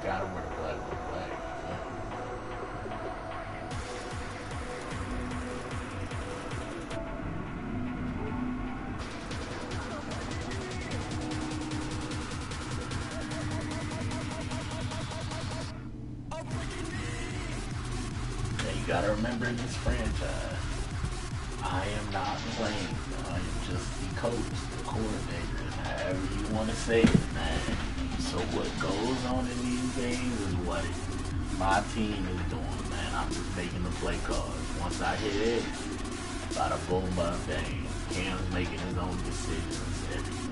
gotta wear black with black. Yeah, you gotta remember in this franchise, I am not playing. I am just the coach, the coordinator, however you want to say it, man. So what goes on in these games is what my team is doing, man. I'm just making the play calls. Once I hit it, bada boom, bada bang. Cam's making his own decisions, everything.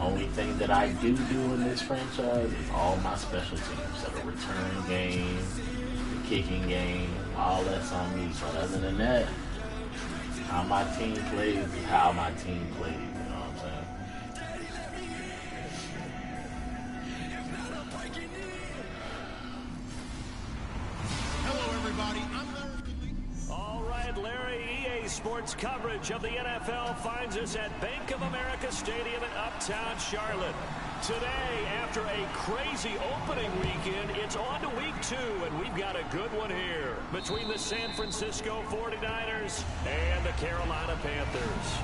Only thing that I do in this franchise is all my special teams. So the return game, the kicking game, all that's on me. So other than that, how my team plays is how my team plays. You know what I'm saying? Hello, everybody. I'm Larry. All right, Larry, EA Sports coverage of the NFL finds us at Bank of America Stadium in Uptown Charlotte. Today, after a crazy opening weekend, it's on to week 2, and we've got a good one here between the San Francisco 49ers and the Carolina Panthers.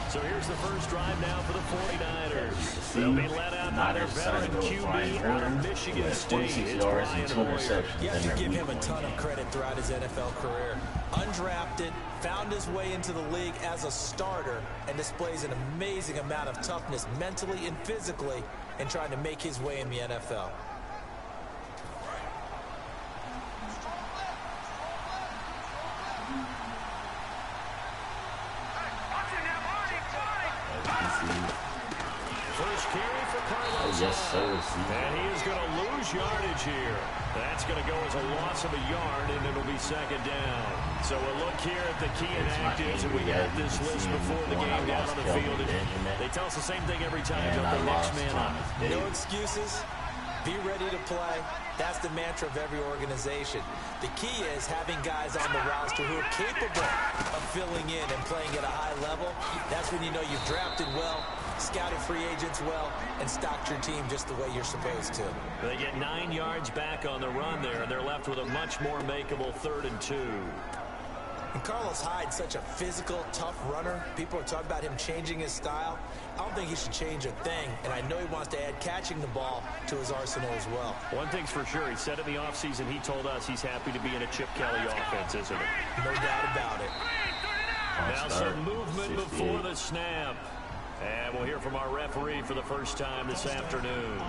So here's the first drive now for the 49ers. They'll be led out by their veteran QB out of Michigan State. It's Brian Hoyer. You have to give him a ton of credit throughout his NFL career. Undrafted, found his way into the league as a starter, and displays an amazing amount of toughness mentally and physically in trying to make his way in the NFL. First carry for Carlos. Yes, sir. And he is going to lose yardage here. That's going to go as a loss of a yard, and it'll be second down. So we'll look here at the key inactives, and we got this list before the game down on the field. They tell us the same thing every time. Jump the next man up. No excuses. Be ready to play. That's the mantra of every organization. The key is having guys on the roster who are capable of filling in and playing at a high level. That's when you know you've drafted well, scouted free agents well, and stocked your team just the way you're supposed to. They get 9 yards back on the run there, and they're left with a much more makeable 3rd and 2. And Carlos Hyde's such a physical, tough runner. People are talking about him changing his style. I don't think he should change a thing, and I know he wants to add catching the ball to his arsenal as well. One thing's for sure, he said in the offseason, he told us he's happy to be in a Chip Kelly offense, isn't it? No doubt about it. Now some movement before the snap. And we'll hear from our referee for the first time this afternoon.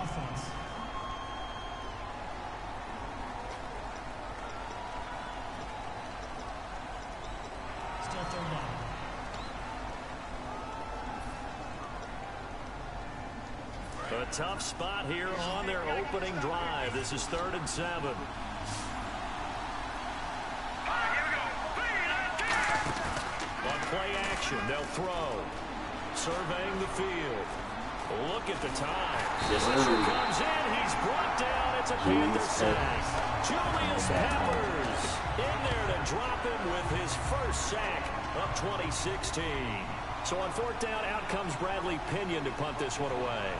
Still 3rd down. A tough spot here on their opening drive. This is 3rd and 7. On play action, they'll throw. Surveying the field. Look at the time. Pressure comes in. He's brought down. It's a Panther sack. Julius Peppers in there to drop him with his first sack of 2016. So on 4th down, out comes Bradley Pinion to punt this one away.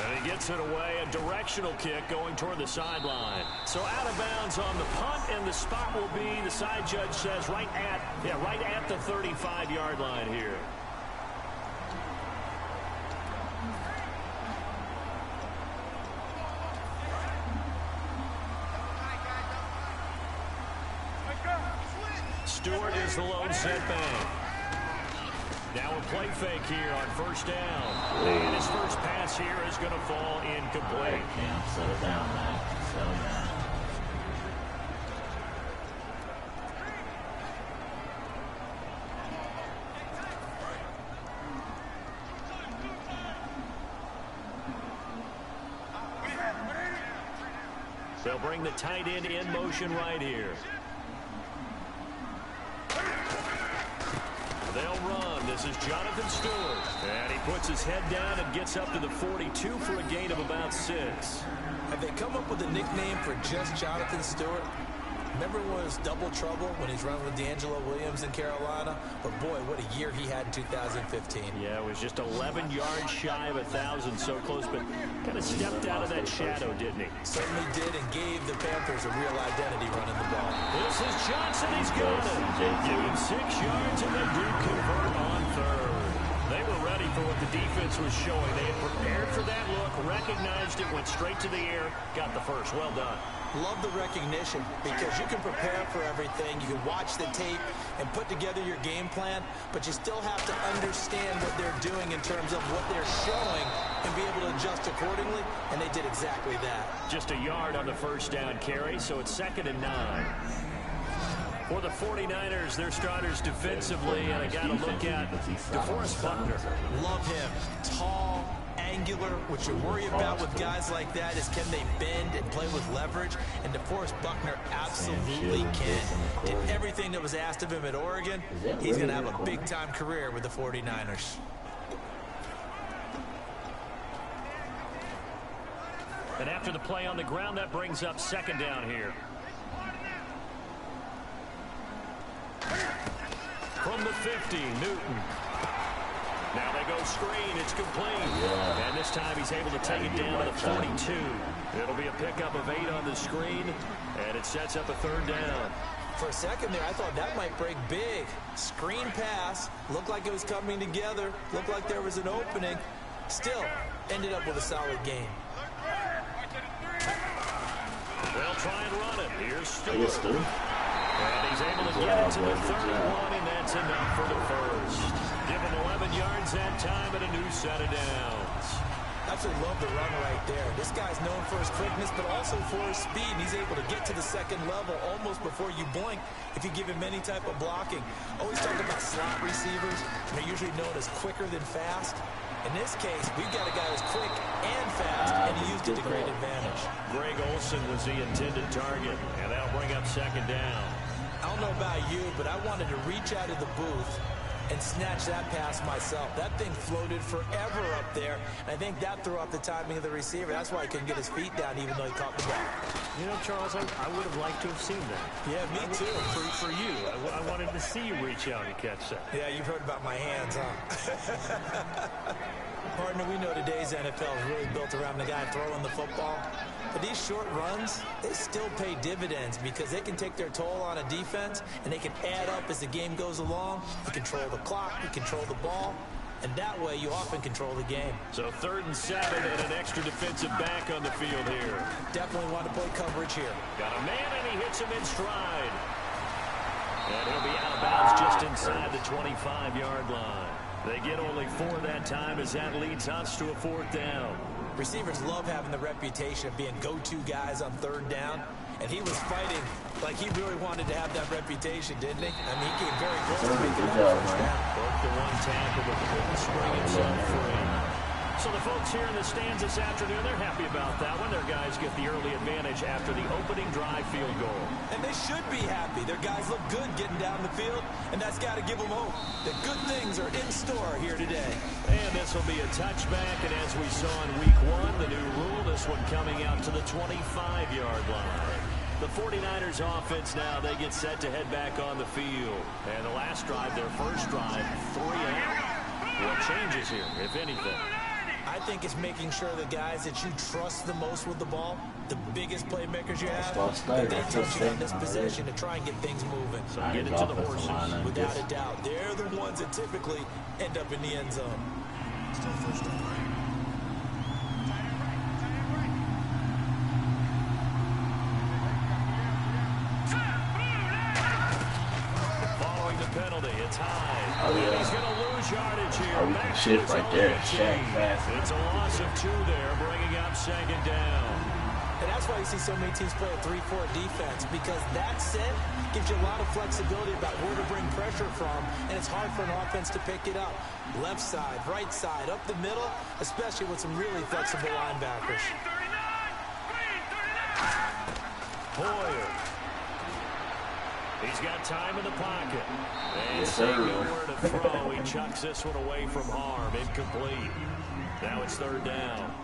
And he gets it away, a directional kick going toward the sideline. So out of bounds on the punt, and the spot will be, the side judge says, right at the 35-yard line here. Stewart is the lone setback. Now a play fake here on 1st down. And his first pass here is going to fall incomplete. All right, Cam, settle down, man. Settle down. They'll bring the tight end in motion right here. They'll run. This is Jonathan Stewart. And he puts his head down and gets up to the 42 for a gain of about 6. Have they come up with a nickname for just Jonathan Stewart? Remember when it was double trouble when he's running with D'Angelo Williams in Carolina? But boy, what a year he had in 2015. Yeah, it was just 11 yards shy of 1,000, so close, but kind of stepped out of that shadow, didn't he? Certainly did, and gave the Panthers a real identity running the ball. This is Johnson. He's got it. Give him 6 yards, and they do convert on third. They were ready for what the defense was showing. They had prepared for that look, recognized it, went straight to the air, got the first. Well done. Love the recognition because you can prepare for everything. You can watch the tape and put together your game plan, but you still have to understand what they're doing in terms of what they're showing and be able to adjust accordingly, and they did exactly that. Just a yard on the first down carry, so it's 2nd and 9. For the 49ers, their starters defensively, and I got to look at DeForest Buckner. Love him. Tall, angular. What you worry about with guys like that is can they bend and play with leverage, and DeForest Buckner absolutely can. Did everything that was asked of him at Oregon. He's going to have a big-time career with the 49ers. And after the play on the ground, that brings up 2nd down here. From the 50, Newton. Now they go screen. It's complete. Yeah. And this time he's able to take it down to the 42. It'll be a pickup of 8 on the screen, and it sets up a 3rd down. For a second there, I thought that might break big. Screen pass. Looked like it was coming together. Looked like there was an opening. Still, ended up with a solid game. They'll try and run it. Here's Stewart. And he's able to get it to the 31, and that's enough for the first. Give him 11 yards that time and a new set of downs. Absolutely love the run right there. This guy's known for his quickness, but also for his speed. He's able to get to the 2nd level almost before you blink if you give him any type of blocking. Always talk about slot receivers, and they're usually known as quicker than fast. In this case, we've got a guy who's quick and fast, and he used it to great advantage. Greg Olsen was the intended target, and that'll bring up 2nd down. I don't know about you, but I wanted to reach out of the booth and snatch that pass myself. That thing floated forever up there, and I think that threw off the timing of the receiver. That's why he couldn't get his feet down even though he caught the ball. You know, Charles, I would have liked to have seen that. Yeah, me too. For you. I wanted to see you reach out and catch that. Yeah, you've heard about my hands, huh? Partner, we know today's NFL is really built around the guy throwing the football. But these short runs, they still pay dividends because they can take their toll on a defense and they can add up as the game goes along. You control the clock, you control the ball, and that way you often control the game. So 3rd and 7 and an extra defensive back on the field here. Definitely want to play coverage here. Got a man and he hits him in stride. And he'll be out of bounds just inside the 25-yard line. They get only 4 that time as that leads us to a 4th down. Receivers love having the reputation of being go-to guys on 3rd down, and he was fighting like he really wanted to have that reputation, didn't he? I mean, he came very close to making that first down. Broke the 1 tackle, but couldn't swing himself free. So the folks here in the stands this afternoon, they're happy about that one. Their guys get the early advantage after the opening drive field goal. And they should be happy. Their guys look good getting down the field, and that's got to give them hope that good things are in store here today. And this will be a touchback, and as we saw in week 1, the new rule, this one coming out to the 25-yard line. The 49ers offense now, they get set to head back on the field. And the last drive, their first drive, 3 out. What changes here, if anything? I think it's making sure the guys that you trust the most with the ball, the biggest playmakers you have, that they touch you on this possession to try and get things moving. So get it to the horses. Without a doubt, they're the ones that typically end up in the end zone. Still first down. Following the penalty, it's high. Oh, yeah. He's going to lose yardage here. Oh, we can shift right there. Shaq fast. It's a loss of 2 there, bringing up 2nd down. And that's why you see so many teams play a 3-4 defense, because that set gives you a lot of flexibility about where to bring pressure from, and it's hard for an offense to pick it up. Left side, right side, up the middle, especially with some really flexible linebackers. Hoyer. He's got time in the pocket. And Yes, sir. nowhere to throw. He chucks this one away from harm. Incomplete. Now it's 3rd down.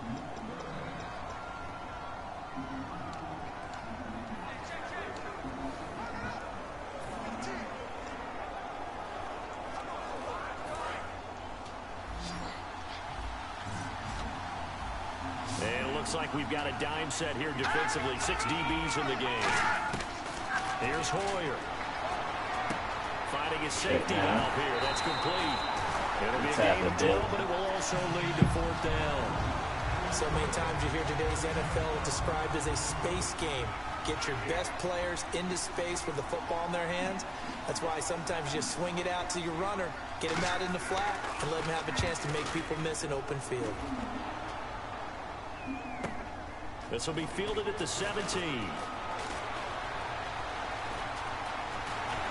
looks like we've got a dime set here defensively. 6 DBs in the game. Here's Hoyer. Finding his safety valve here. That's complete. It'll be a game of 12, but it will also lead to 4th down. So many times you hear today's NFL described as a space game. Get your best players into space with the football in their hands. That's why sometimes you swing it out to your runner, get him out in the flat, and let him have a chance to make people miss an open field. This will be fielded at the 17.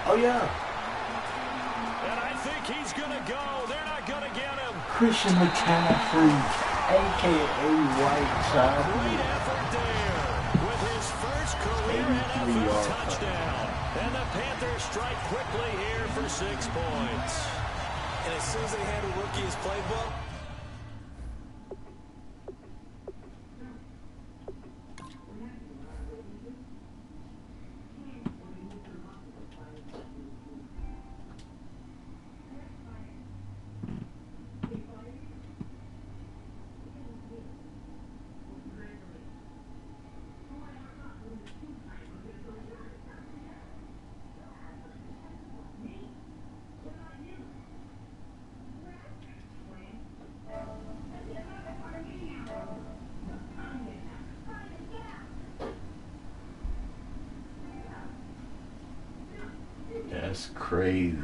Oh, yeah. And I think he's going to go. They're not going to get him. Christian McCaffrey, a.k.a. White Chocolate. Great effort there with his first career NFL touchdown. And the Panthers strike quickly here for 6 points. And as soon as they hand a rookie his playbook, That's crazy.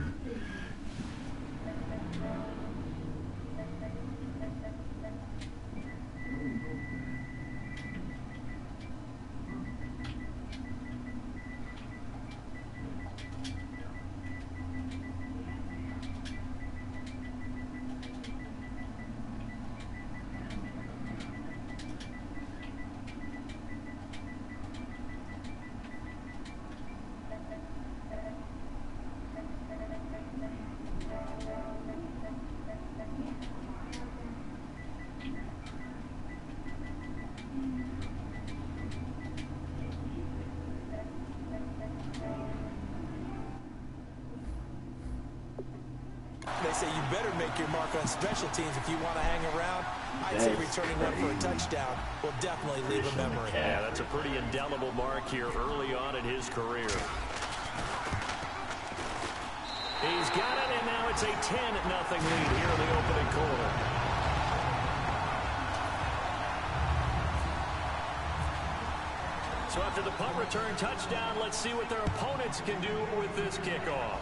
they say you better make your mark on special teams if you want to hang around. I'd say returning one for a touchdown will definitely leave a memory. Yeah, that's a pretty indelible mark here early on in his career. He's got it, and now it's a 10-0 lead here in the opening quarter. So after the punt return touchdown, let's see what their opponents can do with this kickoff.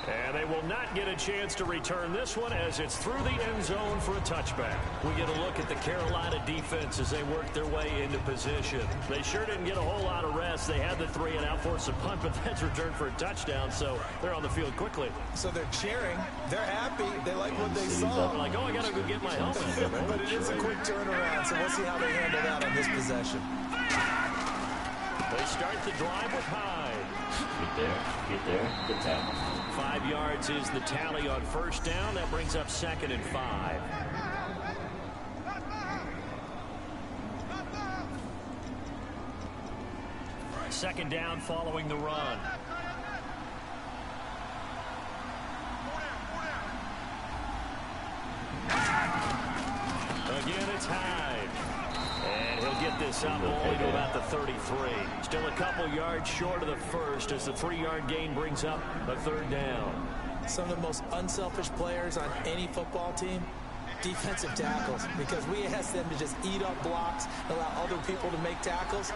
And they will not get a chance to return this one as it's through the end zone for a touchback. We get a look at the Carolina defense as they work their way into position. They sure didn't get a whole lot of rest. They had the 3 and out force a punt, but that's returned for a touchdown, so they're on the field quickly. So they're cheering. They're happy. They like what they saw. Like, oh, I got to go get my helmet. But it is a quick turnaround, so we'll see how they handle that on this possession. They start the drive with Hyde. Get there, good tackle. 5 yards is the tally on first down. That brings up 2nd and 5. Second down following the run. Again, it's Hyde. And he'll get this up only to about the 33. Still a couple yards short of the first as the 3-yard gain brings up a 3rd down. Some of the most unselfish players on any football team, defensive tackles, because we ask them to just eat up blocks, allow other people to make tackles.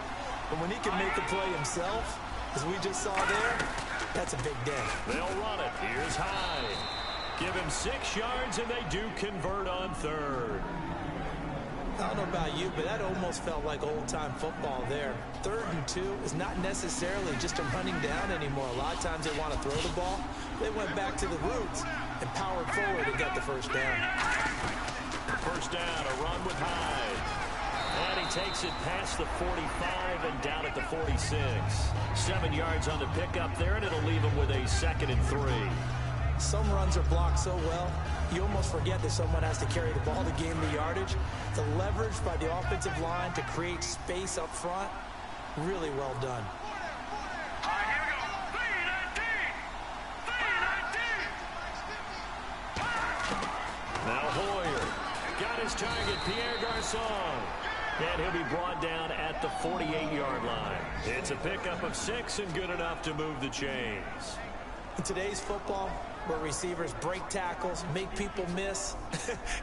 But when he can make a play himself, as we just saw there, that's a big day. They'll run it. Here's Hyde. Give him 6 yards, and they do convert on 3rd. I don't know about you, but that almost felt like old-time football there. 3rd and 2 is not necessarily just a running down anymore. A lot of times they want to throw the ball. They went back to the roots and powered forward and got the first down. First down, a run with Hyde. And he takes it past the 45 and down at the 46. 7 yards on the pickup there, and it'll leave him with a 2nd and 3. Some runs are blocked so well, you almost forget that someone has to carry the ball to gain the yardage. The leverage by the offensive line to create space up front, really well done. All right, here we go. 3-19. Now Hoyer got his target, Pierre Garçon. And he'll be brought down at the 48-yard line. It's a pickup of 6 and good enough to move the chains. In today's football, where receivers break tackles, make people miss,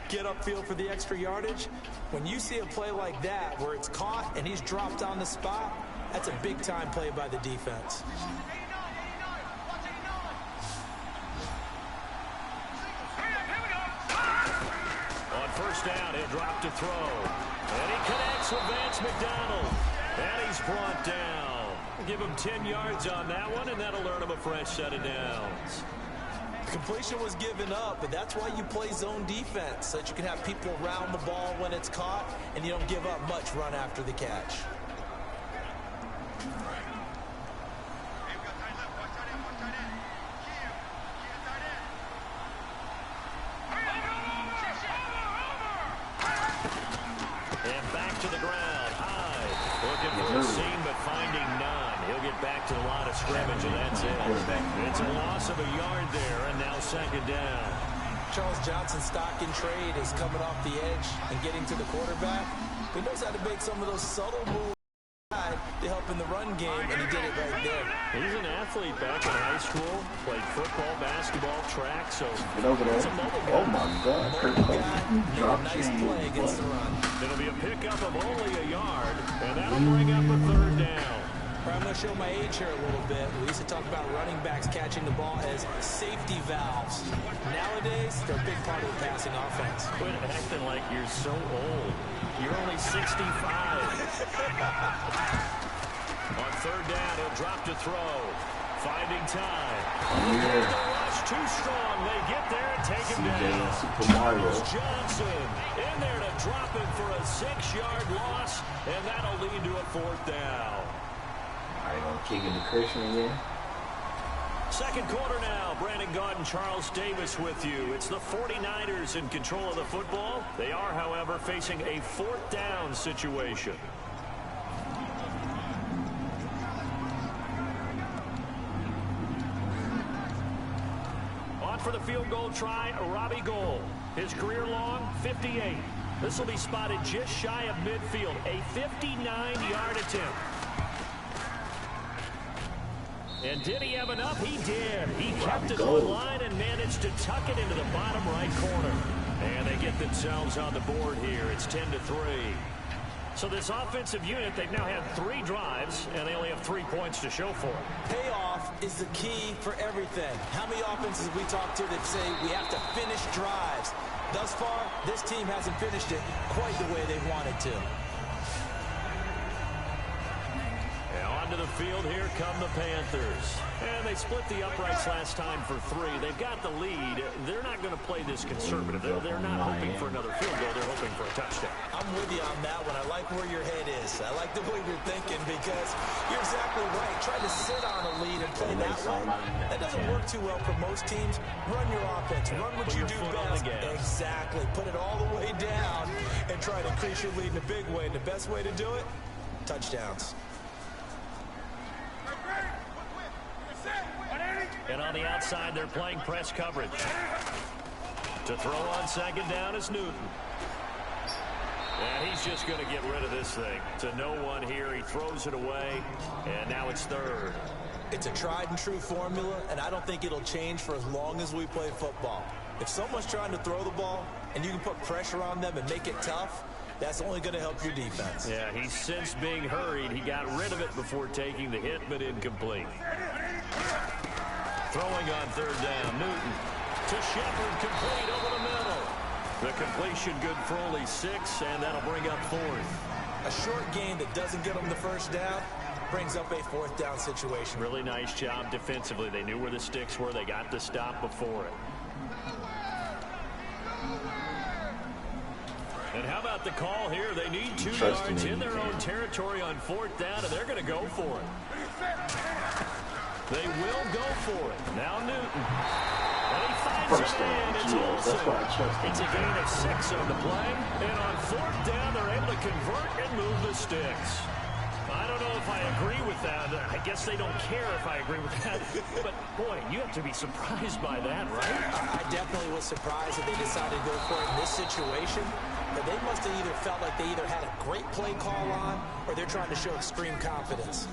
get upfield for the extra yardage, when you see a play like that where it's caught and he's dropped on the spot, that's a big-time play by the defense. On first down, he'll drop to throw. And he connects with Vance McDonald. And he's brought down. Give him 10 yards on that one, and that'll earn him a fresh set of downs. Completion was given up, but that's why you play zone defense, so that you can have people around the ball when it's caught, and you don't give up much run after the catch. And back to the ground. Hyde looking for a seam, but finding none. He'll get back to the line of scrimmage, and that's it. It's a loss of a yard there, and now second down. Charles Johnson's stock in trade is coming off the edge and getting to the quarterback. He knows how to make some of those subtle moves to help in the run game, and he did it right there. He's an athlete back in high school, played football, basketball, track, so Get over there. he's a mobile guy. Oh my God, Kurt Coleman. Drop Nice chain. play against the run. It'll be a pickup of only a yard, and that'll bring up a third down. I'm going to show my age here a little bit. We used to talk about running backs catching the ball as safety valves. Nowadays, they're a big part of the passing offense. Quit acting like you're so old. You're only 65. On third down, he'll drop to throw. Finding time. Yeah. The rush too strong. They get there and take him down. Super Mario. Johnson in there to drop it for a 6-yard loss, and that'll lead to a fourth down. Are you going to kick into Christian again? Second quarter now. Brandon Gaudin and Charles Davis with you. It's the 49ers in control of the football. They are, however, facing a fourth down situation. On for the field goal try, Robbie Gould. His career long, 58. This will be spotted just shy of midfield. A 59-yard attempt. And did he have enough? He did. He kept it on line and managed to tuck it into the bottom right corner. And they get themselves on the board here. It's 10-3. So this offensive unit, they've now had 3 drives, and they only have 3 points to show for it. Payoff is the key for everything. How many offenses have we talked to that say we have to finish drives? Thus far, this team hasn't finished it quite the way they wanted to. To the field, here come the Panthers. And they split the uprights last time for 3. They've got the lead. They're not going to play this conservative. They're not hoping for another field goal. They're hoping for a touchdown. I'm with you on that one. I like where your head is. I like the way you're thinking because you're exactly right. Trying to sit on a lead and play that way, that doesn't work too well for most teams. Run your offense. Run what you do best. Exactly. Put it all the way down and try to increase your lead in a big way. And the best way to do it, touchdowns. And on the outside, they're playing press coverage. To throw on second down is Newton. And he's just going to get rid of this thing. To no one here, he throws it away, and now it's third. It's a tried and true formula, and I don't think it'll change for as long as we play football. If someone's trying to throw the ball, and you can put pressure on them and make it tough, that's only going to help your defense. Yeah, he's since being hurried. He got rid of it before taking the hit, but incomplete. Throwing on third down, Newton to Shepard, complete over the middle. The completion good for only 6, and that'll bring up fourth. A short gain that doesn't get them the first down brings up a fourth down situation. Really nice job defensively. They knew where the sticks were. They got the stop before it. And how about the call here? They need 2 yards in their own territory on fourth down, and they're going to go for it. They will go for it. Now Newton. And he finds it in. It's Olsen. It's a gain of 6 on the play. And on fourth down, they're able to convert and move the sticks. I don't know if I agree with that. I guess they don't care if I agree with that. But, boy, you have to be surprised by that, right? I definitely was surprised that they decided to go for it in this situation. They must have either felt like they either had a great play call on or they're trying to show extreme confidence.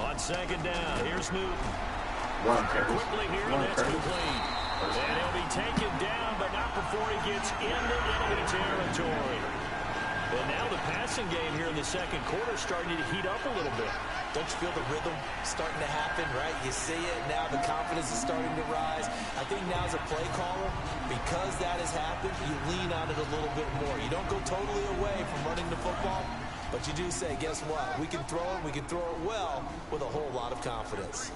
On second down, here's Newton. Quickly here, and that's complete. And he'll be taken down, but not before he gets into enemy territory. And now the passing game here in the second quarter starting to heat up a little bit. Don't you feel the rhythm starting to happen, right? You see it now, the confidence is starting to rise. I think now as a play caller, because that has happened, you lean on it a little bit more. You don't go totally away from running the football, but you do say, guess what? We can throw it, we can throw it well with a whole lot of confidence.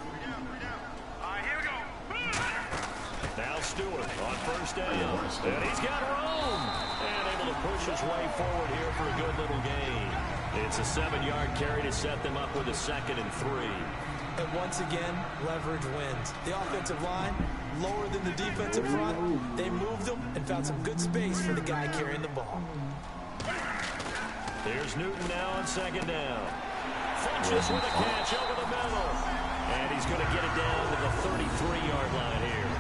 Now Stewart on first down. And he's got room. And able to push his way forward here for a good little gain. It's a 7-yard carry to set them up with a 2nd and 3. And once again, leverage wins. The offensive line, lower than the defensive front. They moved them and found some good space for the guy carrying the ball. Here's Newton now on second down. Funches with a catch over the middle. And he's going to get it down to the 33-yard line here.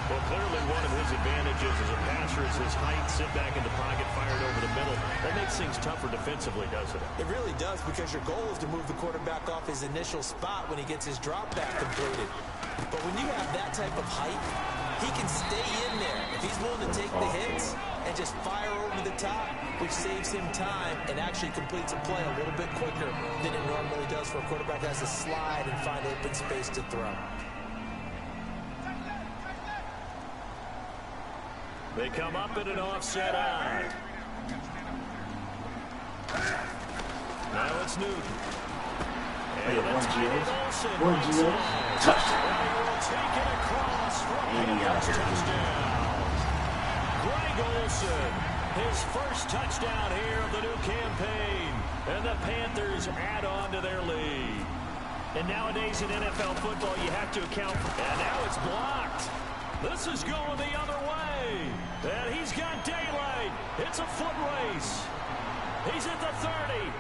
Well, clearly one of his advantages as a passer is his height, sit back in the pocket, fired over the middle. That makes things tougher defensively, doesn't it? It really does, because your goal is to move the quarterback off his initial spot when he gets his drop back completed. But when you have that type of height, he can stay in there. If he's willing to take the hits and just fire over the top, which saves him time and actually completes a play a little bit quicker than it normally does for a quarterback that has to slide and find open space to throw. They come up in an offset eye. Now it's Newton. And it's Olsen. Touchdown. Take it across for touchdown. Greg Olsen, his first touchdown here of the new campaign. And the Panthers add on to their lead. And nowadays in NFL football, you have to account for... And now it's blocked. This is going the other way. And he's got daylight. It's a foot race. He's at the 30.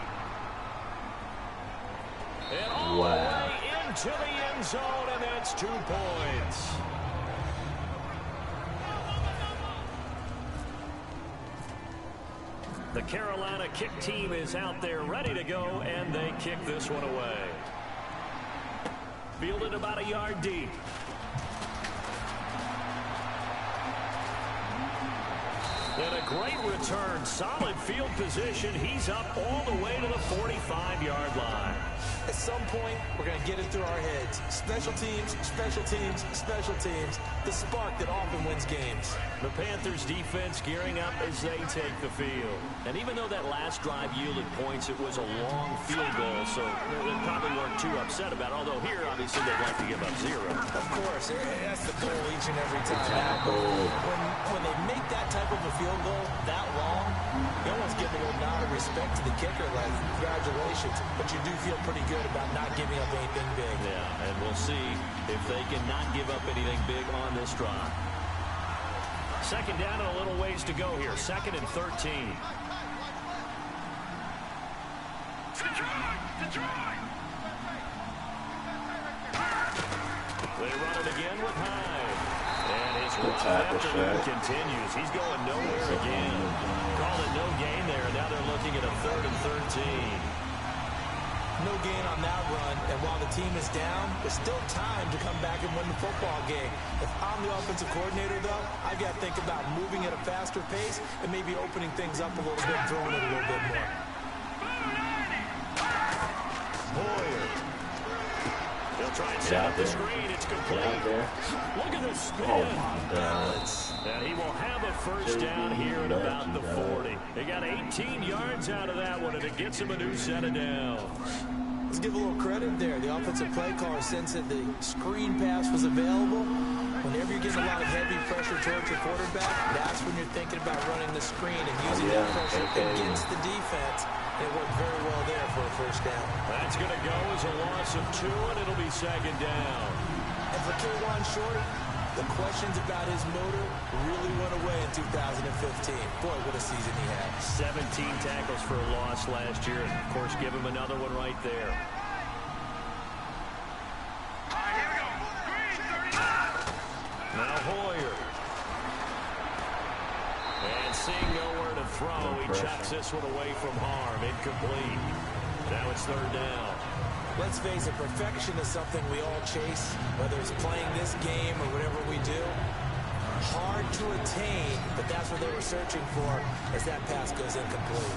And all the way into the end zone, and that's 2 points. The Carolina kick team is out there ready to go, and they kick this one away. Fielded about a yard deep. And a great return, solid field position. He's up all the way to the 45-yard line. At some point, we're going to get it through our heads. Special teams, special teams, special teams. The spark that often wins games. The Panthers defense gearing up as they take the field. And even though that last drive yielded points, it was a long field goal, so they probably weren't too upset about it. Although here, obviously, they'd like to give up 0. Of course, that's the goal each and every time. When they make that type of a field goal that long, you almost give a little nod of respect to the kicker, like, congratulations. But you do feel pretty good about not giving up anything big. Yeah, and we'll see if they can not give up anything big on this drive. Second down and a little ways to go here. 2nd and 13. They run it again with Hyde. And his run after continues. He's going nowhere again. Call it no gain there. Now they're looking at a 3rd and 13. No gain on that run, and while the team is down, there's still time to come back and win the football game. If I'm the offensive coordinator, though, I've got to think about moving at a faster pace and maybe opening things up a little bit, throwing it a little bit more. Boyer. They'll try and set up the screen. It's complete. Look at this spin. Oh, my God. And he will have a first down here at about the 40. They got 18 yards out of that one, and it gets him a new set of downs. Let's give a little credit there. The offensive play caller sensed that the screen pass was available. Whenever you're getting a lot of heavy pressure towards your quarterback, that's when you're thinking about running the screen and using that pressure against the defense. It worked very well there for a first down. That's going to go as a loss of 2, and it'll be 2nd down. And for K'Wan Shorty, the questions about his motor really went away in 2015. Boy, what a season he had. 17 tackles for a loss last year, and, of course, give him another one right there. Now Hoyer. And seeing nowhere to throw, he chucks this one away from harm. Incomplete. Now it's third down. Let's face it, perfection is something we all chase, whether it's playing this game or whatever we do. Hard to attain, but that's what they were searching for as that pass goes incomplete.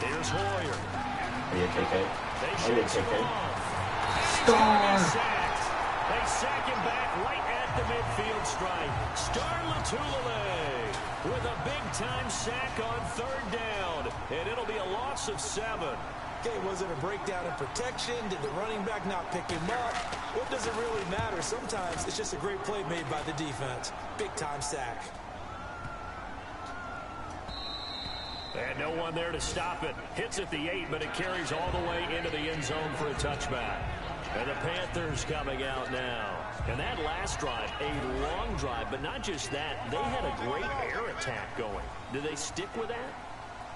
Here's Hoyer. Are you KK? They Are you shake him KK? off. Star! They sack him back right at the midfield stripe. Star Latulippe with a big-time sack on third down, and it'll be a loss of 7. Okay, was it a breakdown in protection? Did the running back not pick him up? What does it really matter? Sometimes it's just a great play made by the defense. Big-time sack. And no one there to stop it. Hits at the 8, but it carries all the way into the end zone for a touchback. And the Panthers coming out now. And that last drive, a long drive, but not just that. They had a great air attack going. Did they stick with that?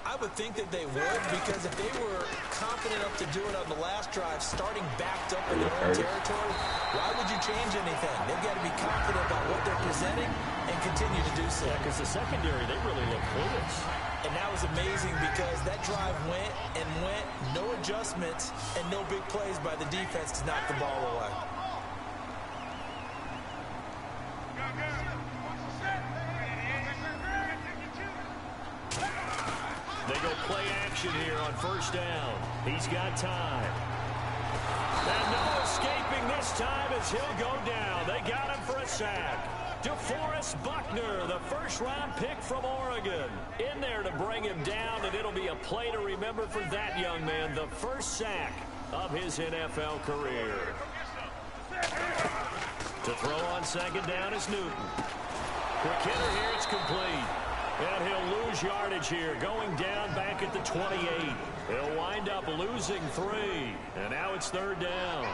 I would think that they would, because if they were confident enough to do it on the last drive, starting backed up in their own territory, why would you change anything? They've got to be confident about what they're presenting and continue to do so. Yeah, because the secondary, they really look clueless. And that was amazing because that drive went and went, no adjustments, and no big plays by the defense to knock the ball away. They go play action here on first down. He's got time. And no escaping this time as he'll go down. They got him for a sack. DeForest Buckner, the first-round pick from Oregon, in there to bring him down, and it'll be a play to remember for that young man, the first sack of his NFL career. To throw on second down is Newton. Quick hitter here, it's complete. And he'll lose yardage here, going down back at the 28. He'll wind up losing 3, and now it's third down.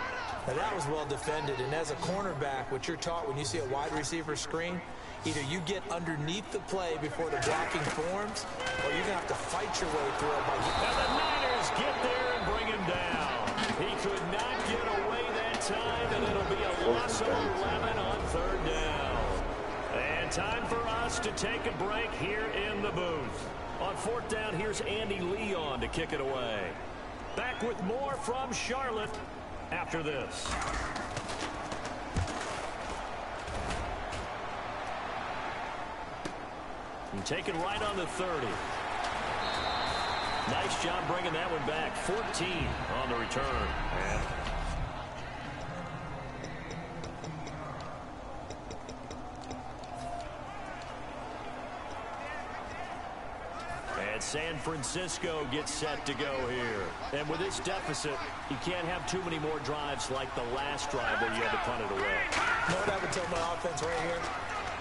Now that was well defended, and as a cornerback, what you're taught when you see a wide receiver screen, either you get underneath the play before the blocking forms, or you're going to have to fight your way through it. And the Niners get there and bring him down. He could not get away that time, and it'll be a loss of 11 on third down. And time for us to take a break here in the booth. On fourth down, here's Andy Leon to kick it away. Back with more from Charlotte after this. And taken right on the 30. Nice job bringing that one back. 14 on the return. And San Francisco gets set to go here. And with this deficit, you can't have too many more drives like the last drive where you had to punt it away. You know what I would tell my offense right here?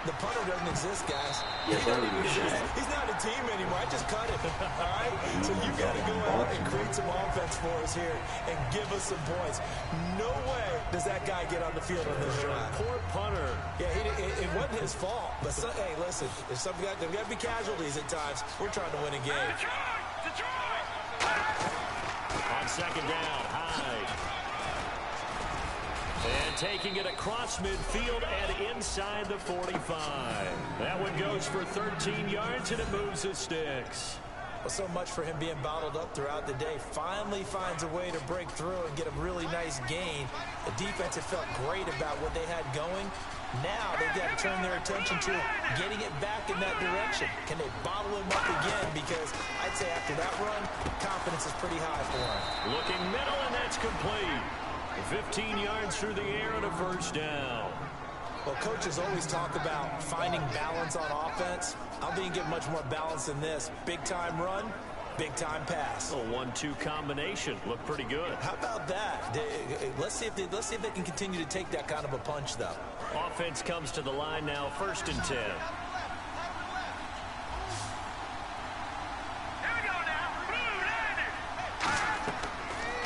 The punter doesn't exist, guys. Yes, He's not a team anymore. I just cut it. All right? So you got to go out and create some offense for us here and give us some points. No way does that guy get on the field on this drive. Poor punter. Yeah, it wasn't his fault. But, hey, listen, there's got to be casualties at times. We're trying to win a game. On second down, Hyde. And taking it across midfield and inside the 45. That one goes for 13 yards, and it moves his sticks. Well, so much for him being bottled up throughout the day. Finally finds a way to break through and get a really nice gain. The defense had felt great about what they had going. Now they've got to turn their attention to getting it back in that direction. Can they bottle him up again? Because I'd say after that run, confidence is pretty high for him. Looking middle, and that's complete. 15 yards through the air and a first down. Well, coaches always talk about finding balance on offense. I don't think you get much more balance than this. Big-time run, big-time pass. A 1-2 combination. Looked pretty good. How about that? Let's see if they can continue to take that kind of a punch, though. Offense comes to the line now, 1st and 10.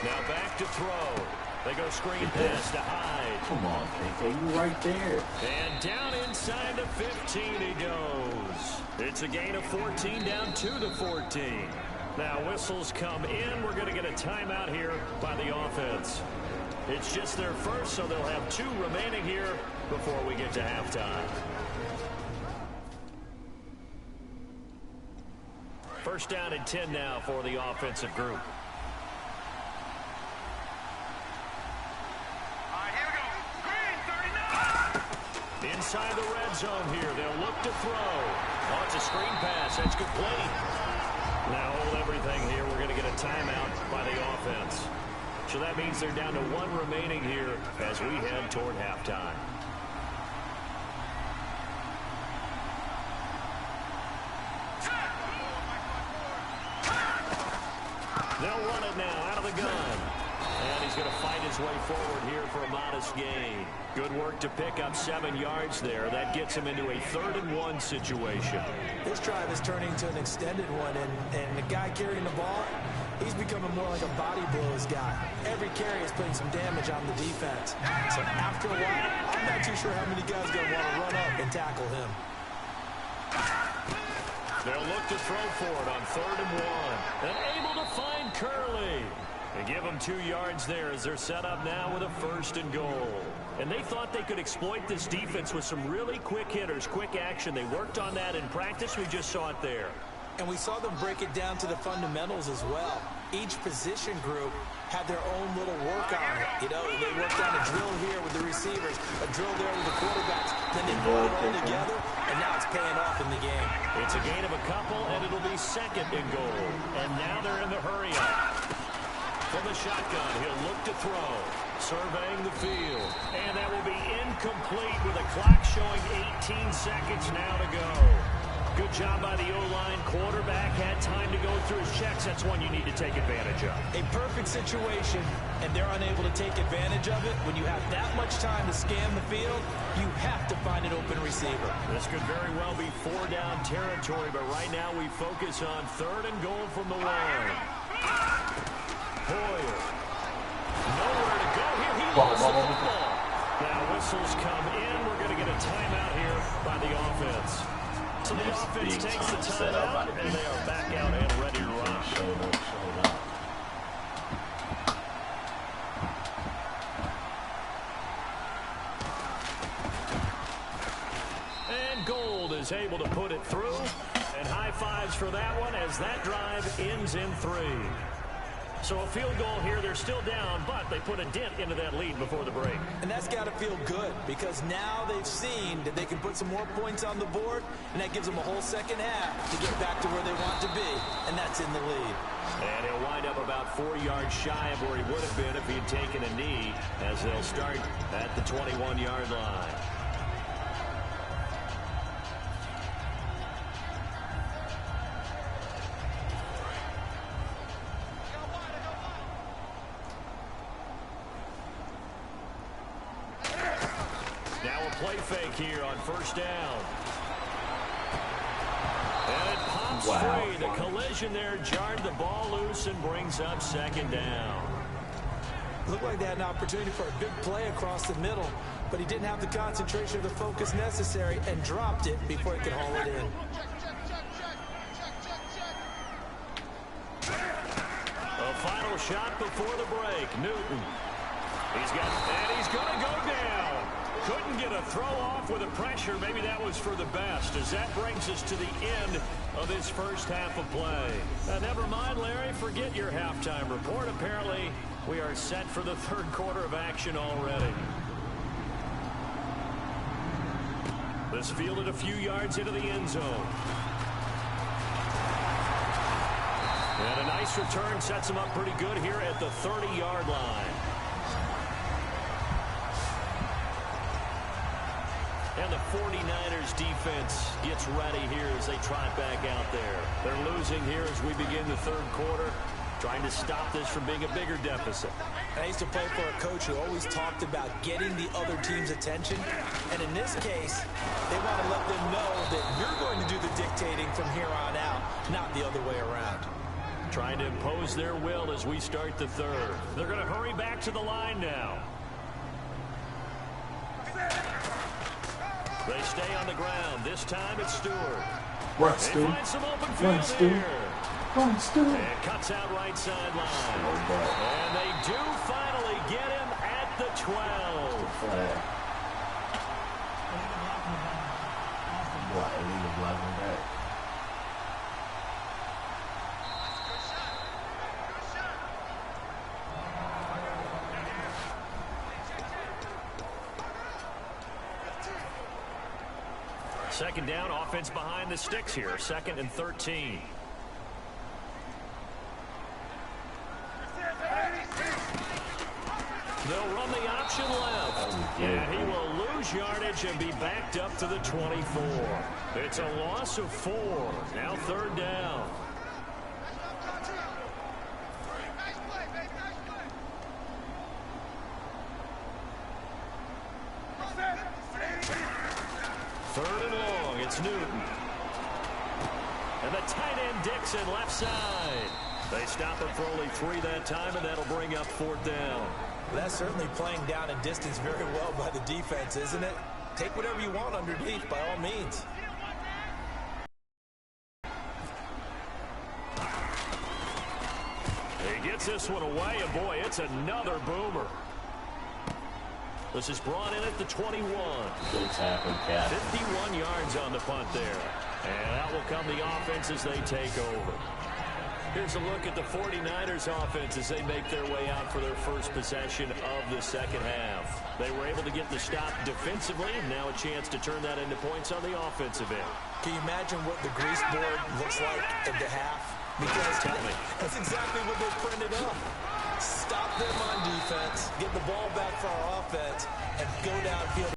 Now back to throw. They go screen pass to Hyde. Come on, KK, you right there. And down inside the 15 he goes. It's a gain of 14 down to the 14. Now whistles come in. We're going to get a timeout here by the offense. It's just their first, so they'll have 2 remaining here before we get to halftime. First down and 10 now for the offensive group. Inside the red zone here. They'll look to throw. Oh, it's a screen pass. That's complete. Now hold everything here. We're going to get a timeout by the offense. So that means they're down to 1 remaining here as we head toward halftime. They'll run it now out of the gun. And he's going to fight his way forward here for a modest gain. Good work to pick up 7 yards there. That gets him into a 3rd and 1 situation. This drive is turning to an extended one, and the guy carrying the ball, he's becoming more like a body blows guy. Every carry is putting some damage on the defense. So after a while, I'm not too sure how many guys are going to want to run up and tackle him. They'll look to throw for it on 3rd and 1. And able to find Curley. And give them 2 yards there as they're set up now with a 1st and goal. And they thought they could exploit this defense with some really quick hitters, quick action. They worked on that in practice. We just saw it there. And we saw them break it down to the fundamentals as well. Each position group had their own little work on it. You know, they worked on a drill here with the receivers, a drill there with the quarterbacks. Then they brought it all together, and now it's paying off in the game. It's a gain of a couple, and it'll be 2nd and goal. And now they're in the hurry-up. From the shotgun, he'll look to throw. Surveying the field. And that will be incomplete with a clock showing 18 seconds now to go. Good job by the O-line. Quarterback had time to go through his checks. That's one you need to take advantage of. A perfect situation, and they're unable to take advantage of it. When you have that much time to scan the field, you have to find an open receiver. This could very well be 4-down territory, but right now we focus on 3rd and goal from the line. Hoyer. Nowhere to go here. He lost the football. Now whistles come in. We're going to get a timeout here by the offense. So the offense takes the timeout, and they are back out and ready to run. Showed up. And Gold is able to put it through. And high fives for that one as that drive ends in 3. So a field goal here. They're still down, but they put a dent into that lead before the break. And that's got to feel good because now they've seen that they can put some more points on the board, and that gives them a whole second half to get back to where they want to be, and that's in the lead. And he'll wind up about 4 yards shy of where he would have been if he had taken a knee as they'll start at the 21-yard line. Play fake here on 1st down. And it pops free. The collision there jarred the ball loose and brings up 2nd down. Looked like they had an opportunity for a big play across the middle, but he didn't have the concentration or the focus necessary and dropped it before he could haul it in. A final shot before the break. Newton. He's going to go down. Couldn't get a throw off with the pressure. Maybe that was for the best as that brings us to the end of this first half of play. Never mind, Larry. Forget your halftime report. Apparently, we are set for the 3rd quarter of action already. This fielded a few yards into the end zone. And a nice return sets him up pretty good here at the 30-yard line. And the 49ers defense gets ready here as they trot back out there. They're losing here as we begin the 3rd quarter, trying to stop this from being a bigger deficit. I used to play for a coach who always talked about getting the other team's attention. And in this case, they want to let them know that you're going to do the dictating from here on out, not the other way around. Trying to impose their will as we start the 3rd. They're going to hurry back to the line now. They stay on the ground. This time it's Stewart. Run, Stu. They find some open field here. And cuts out right sideline. And they do finally get him at the 12. Blocking back. Second down, offense behind the sticks here. 2nd and 13. They'll run the option left. And he will lose yardage and be backed up to the 24. It's a loss of 4. Now 3rd down. Third and long, it's Newton. And the tight end Dixon left side. They stop him for only 3 that time, and that'll bring up 4th down. That's certainly playing down in distance very well by the defense, isn't it? Take whatever you want underneath, by all means. He gets this one away, and boy, it's another boomer. This is brought in at the 21. Good tackle, Cat. 51 yards on the punt there. And out will come the offense as they take over. Here's a look at the 49ers offense as they make their way out for their first possession of the second half. They were able to get the stop defensively, and now a chance to turn that into points on the offensive end. Can you imagine what the grease board looks like at the half? Because that's exactly what they printed up. Stop them on defense, get the ball back for our offense, and go downfield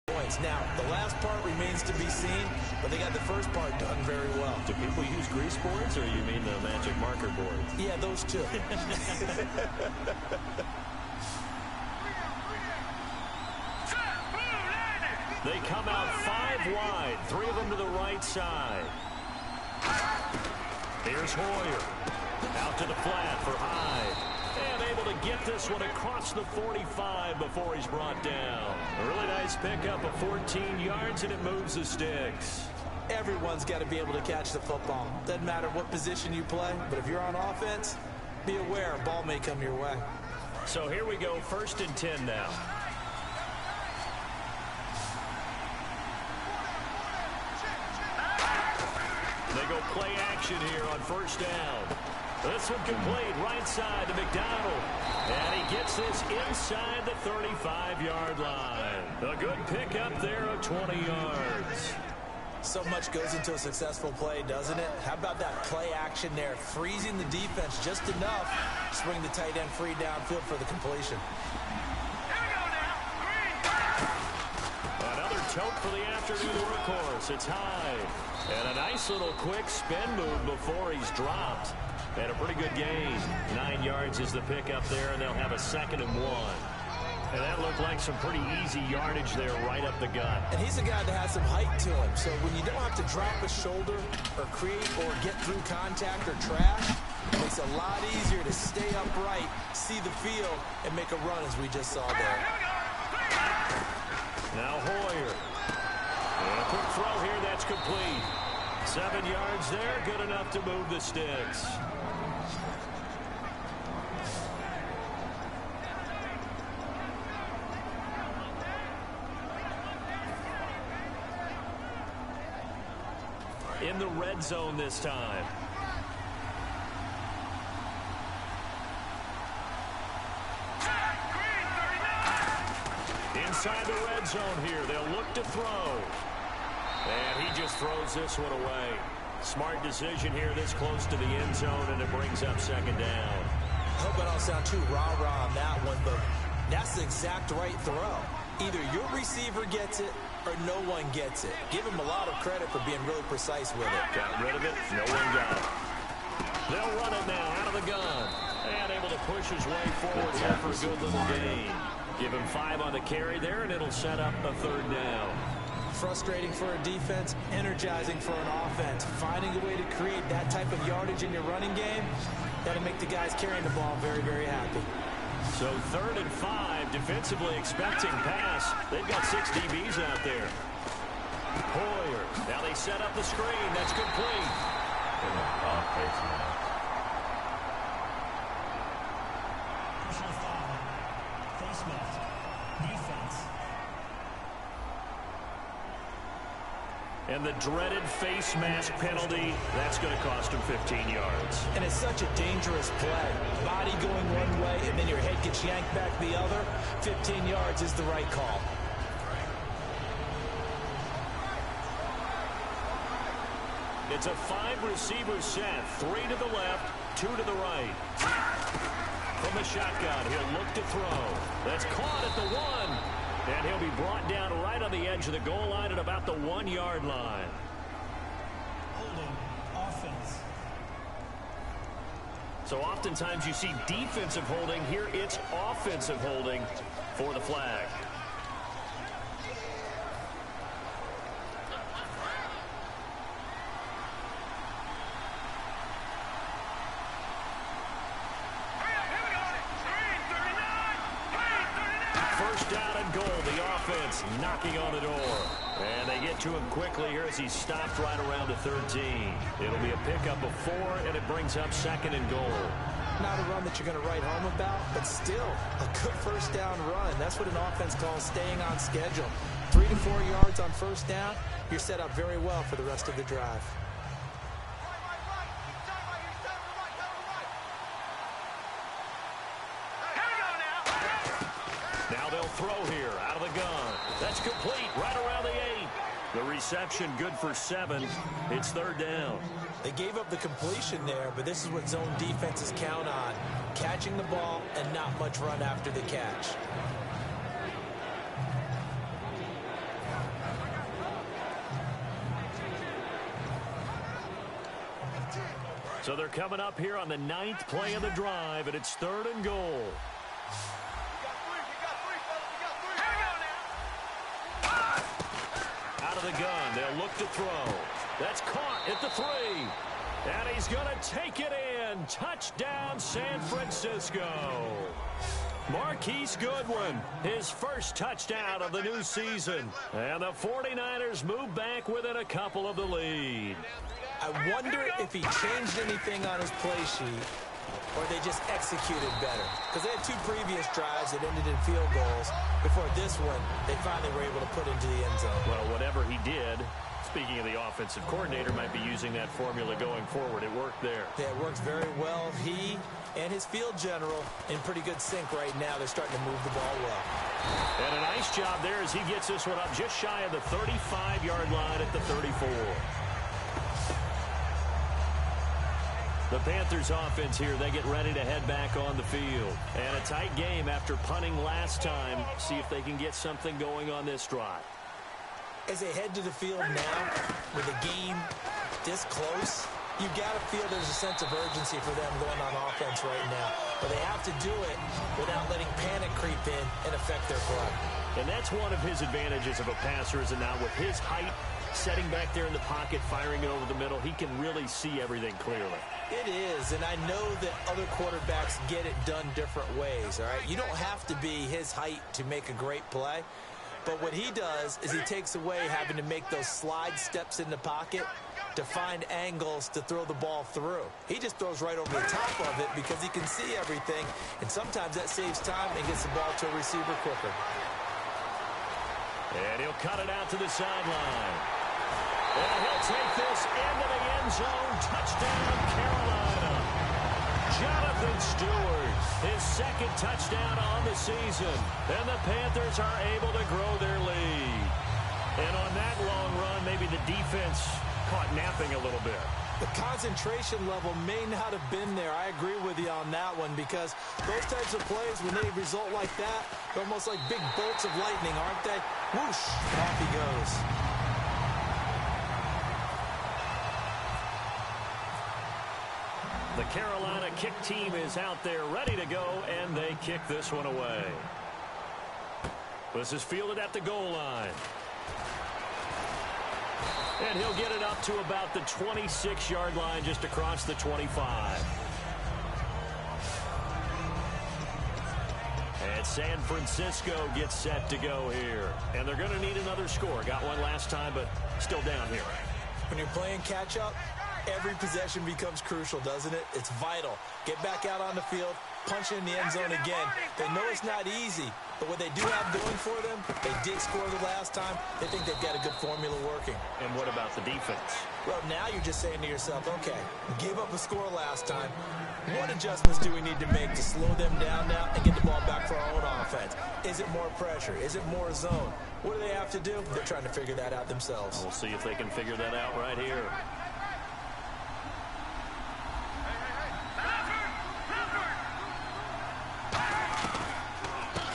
points. Now, the last part remains to be seen, but they got the first part done very well. Do people use grease boards, or you mean the magic marker boards? Yeah, those two. They come out 5 wide, 3 of them to the right side. Here's Hoyer. Out to the flat for Hyde. And able to get this one across the 45 before he's brought down. A really nice pickup of 14 yards, and it moves the sticks. Everyone's got to be able to catch the football. Doesn't matter what position you play, but if you're on offense, be aware a ball may come your way. So here we go, 1st and 10 now. They go play action here on 1st down. This one complete, right side to McDonald. And he gets this inside the 35-yard line. A good pickup there of 20 yards. So much goes into a successful play, doesn't it? How about that play action there, freezing the defense just enough to swing the tight end free downfield for the completion. Another tote for the afternoon workhorse. It's Hyde. And a nice little quick spin move before he's dropped. And a pretty good gain. 9 yards is the pickup there, and they'll have a 2nd and 1. And that looked like some pretty easy yardage there right up the gut. And he's a guy that has some height to him. So when you don't have to drop a shoulder or create or get through contact or trash, it makes it a lot easier to stay upright, see the field, and make a run as we just saw there. Now Hoyer. And a quick throw here, that's complete. 7 yards there, good enough to move the sticks. In the red zone this time. Inside the red zone here, they'll look to throw. And he just throws this one away. Smart decision here this close to the end zone, and it brings up 2nd down. I hope I don't sound too rah-rah on that one, but that's the exact right throw. Either your receiver gets it or no one gets it. Give him a lot of credit for being really precise with it. Got rid of it. No one got it. They'll run it now out of the gun. And able to push his way forward here for a good little gain. Give him 5 on the carry there, and it'll set up a 3rd down. Frustrating for a defense, energizing for an offense. Finding a way to create that type of yardage in your running game, that'll make the guys carrying the ball very, very happy. So 3rd and 5, defensively expecting pass. They've got 6 DBs out there. Hoyer. Now they set up the screen. That's complete. Personal foul. Face mask. Defense. And the dreaded face mask penalty, that's going to cost him 15 yards. And it's such a dangerous play. Body going one way, and then your head gets yanked back the other. 15 yards is the right call. It's a 5-receiver set. 3 to the left, 2 to the right. From the shotgun, he'll look to throw. That's caught at the 1. And he'll be brought down right on the edge of the goal line at about the 1-yard line. Holding. Offense. So oftentimes you see defensive holding. Here it's offensive holding for the flag. First down and goal. The offense knocking on the door. And they get to him quickly here as he stopped right around the 13. It'll be a pickup of 4, and it brings up 2nd and goal. Not a run that you're going to write home about, but still a good first down run. That's what an offense calls staying on schedule. 3 to 4 yards on first down. You're set up very well for the rest of the drive. Now they'll throw here out of the gun. That's complete right around the 8. The reception good for 7. It's 3rd down. They gave up the completion there, but this is what zone defenses count on. Catching the ball and not much run after the catch. So they're coming up here on the 9th play of the drive, and it's 3rd and goal. Out of the gun, they'll look to throw. That's caught at the 3. And he's going to take it in. Touchdown, San Francisco. Marquise Goodwin, his first touchdown of the new season. And the 49ers move back within a couple of the lead. I wonder if he changed anything on his play sheet or they just executed better. Because they had 2 previous drives that ended in field goals. Before this one, they finally were able to put into the end zone. Well, whatever he did, speaking of the offensive coordinator, might be using that formula going forward. It worked there. Yeah, it works very well. He and his field general in pretty good sync right now. They're starting to move the ball well. And a nice job there as he gets this one up just shy of the 35-yard line at the 34. The Panthers offense here, they get ready to head back on the field. And a tight game after punting last time. See if they can get something going on this drive. As they head to the field now, with the game this close, you've got to feel there's a sense of urgency for them going on offense right now. But they have to do it without letting panic creep in and affect their play. And that's one of his advantages of a passer, is that now with his height, setting back there in the pocket, firing it over the middle, he can really see everything clearly. It is, and I know that other quarterbacks get it done different ways, all right? You don't have to be his height to make a great play, but what he does is he takes away having to make those slide steps in the pocket to find angles to throw the ball through. He just throws right over the top of it because he can see everything, and sometimes that saves time and gets the ball to a receiver quicker. And he'll cut it out to the sideline. And he'll take this into the end zone. Touchdown, Carolina. Jonathan Stewart, his 2nd touchdown on the season. And the Panthers are able to grow their lead. And on that long run, maybe the defense caught napping a little bit. The concentration level may not have been there. I agree with you on that one, because those types of plays, when they result like that, they're almost like big bolts of lightning, aren't they? Whoosh, off he goes. The Carolina kick team is out there ready to go, and they kick this one away. This is fielded at the goal line. And he'll get it up to about the 26-yard line, just across the 25. And San Francisco gets set to go here. And they're going to need another score. Got one last time, but still down here. When you're playing catch-up, Every possession becomes crucial, doesn't it? It's vital. Get back out on the field, punch in the end zone again. They know it's not easy, but what they do have going for them, they did score the last time. They think they've got a good formula working. And what about the defense? Well, now you're just saying to yourself, okay, give up a score last time. What adjustments do we need to make to slow them down now and get the ball back for our own offense? Is it more pressure? Is it more zone? What do they have to do? They're trying to figure that out themselves. We'll see if they can figure that out right here.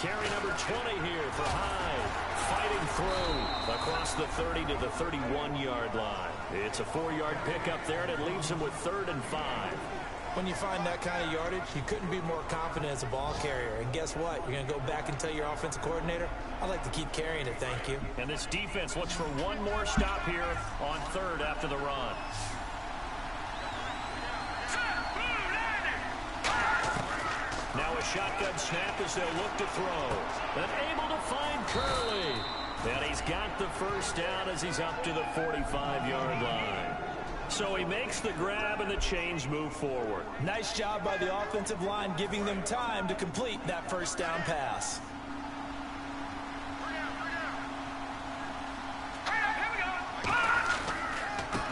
Carry number 20 here for Hyde. Fighting through across the 30 to the 31-yard line. It's a 4-yard pickup there, and it leaves him with 3rd and 5. When you find that kind of yardage, you couldn't be more confident as a ball carrier. And guess what? You're going to go back and tell your offensive coordinator, I'd like to keep carrying it, thank you. And this defense looks for one more stop here on 3rd after the run. Now a shotgun snap as they'll look to throw. And able to find Curley. And he's got the first down as he's up to the 45-yard line. So he makes the grab and the chains move forward. Nice job by the offensive line giving them time to complete that first down pass.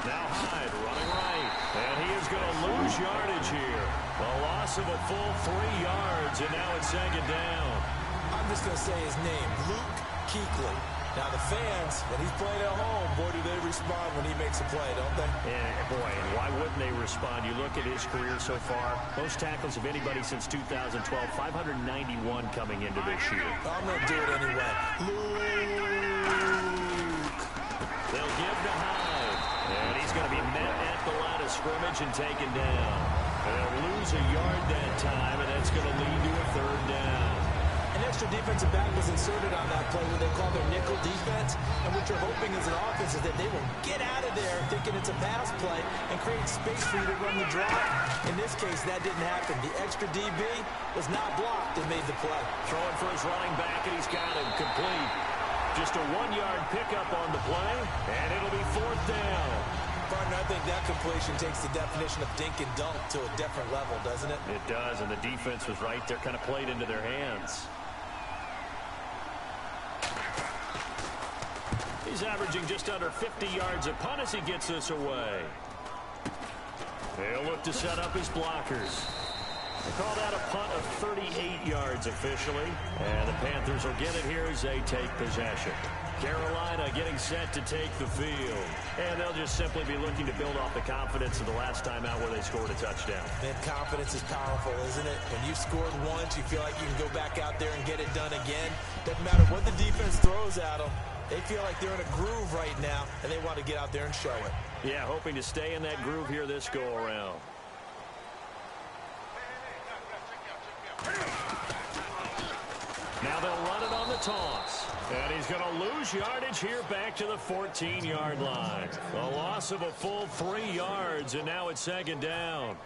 Now Hyde running right. And he is going to lose yardage here. A loss of a full 3 yards, and now it's 2nd down. I'm just going to say his name, Luke Kuechly. Now the fans, when he's playing at home, boy, do they respond when he makes a play, don't they? Yeah, boy, and why wouldn't they respond? You look at his career so far, most tackles of anybody since 2012, 591 coming into this year. I'm going to do it anyway. Luke. They'll give to Hyde, and he's going to be met at the line of scrimmage and taken down. They'll lose a yard that time, and that's going to lead to a 3rd down. An extra defensive back was inserted on that play, what they call their nickel defense. And what you're hoping as an offense is that they will get out of there thinking it's a pass play and create space for you to run the draw. In this case, that didn't happen. The extra DB was not blocked and made the play. Throwing for his running back, and he's got him complete. Just a 1-yard pickup on the play, and it'll be 4th down. Partner, I think that completion takes the definition of dink and dunk to a different level, doesn't it? It does, and the defense was right there, kind of played into their hands. He's averaging just under 50 yards a punt as he gets this away. They'll look to set up his blockers. They call that a punt of 38 yards officially. And the Panthers will get it here as they take possession. Carolina getting set to take the field. And they'll just simply be looking to build off the confidence of the last time out where they scored a touchdown. Man, confidence is powerful, isn't it? When you've scored once, you feel like you can go back out there and get it done again. Doesn't matter what the defense throws at them. They feel like they're in a groove right now, and they want to get out there and show it. Yeah, hoping to stay in that groove here this go-around. Now they'll run it on the toss. And he's going to lose yardage here back to the 14-yard line. A loss of a full 3 yards, and now it's 2nd down.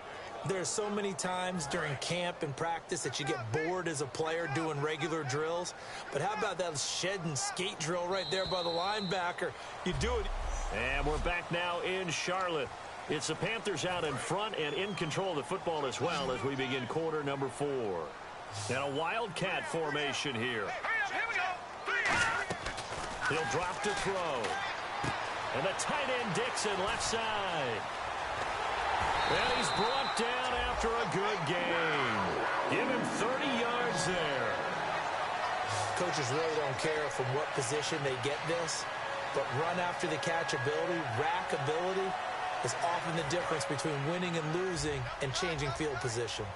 There's so many times during camp and practice that you get bored as a player doing regular drills. But how about that shed and skate drill right there by the linebacker? You do it. And we're back now in Charlotte. It's the Panthers out in front and in control of the football as well as we begin quarter number 4. And a wildcat formation here. He'll drop to throw. And the tight end Dixon left side. And he's brought down after a good game. Give him 30 yards there. Coaches really don't care from what position they get this, but run after the catch ability, rack ability, is often the difference between winning and losing and changing field position.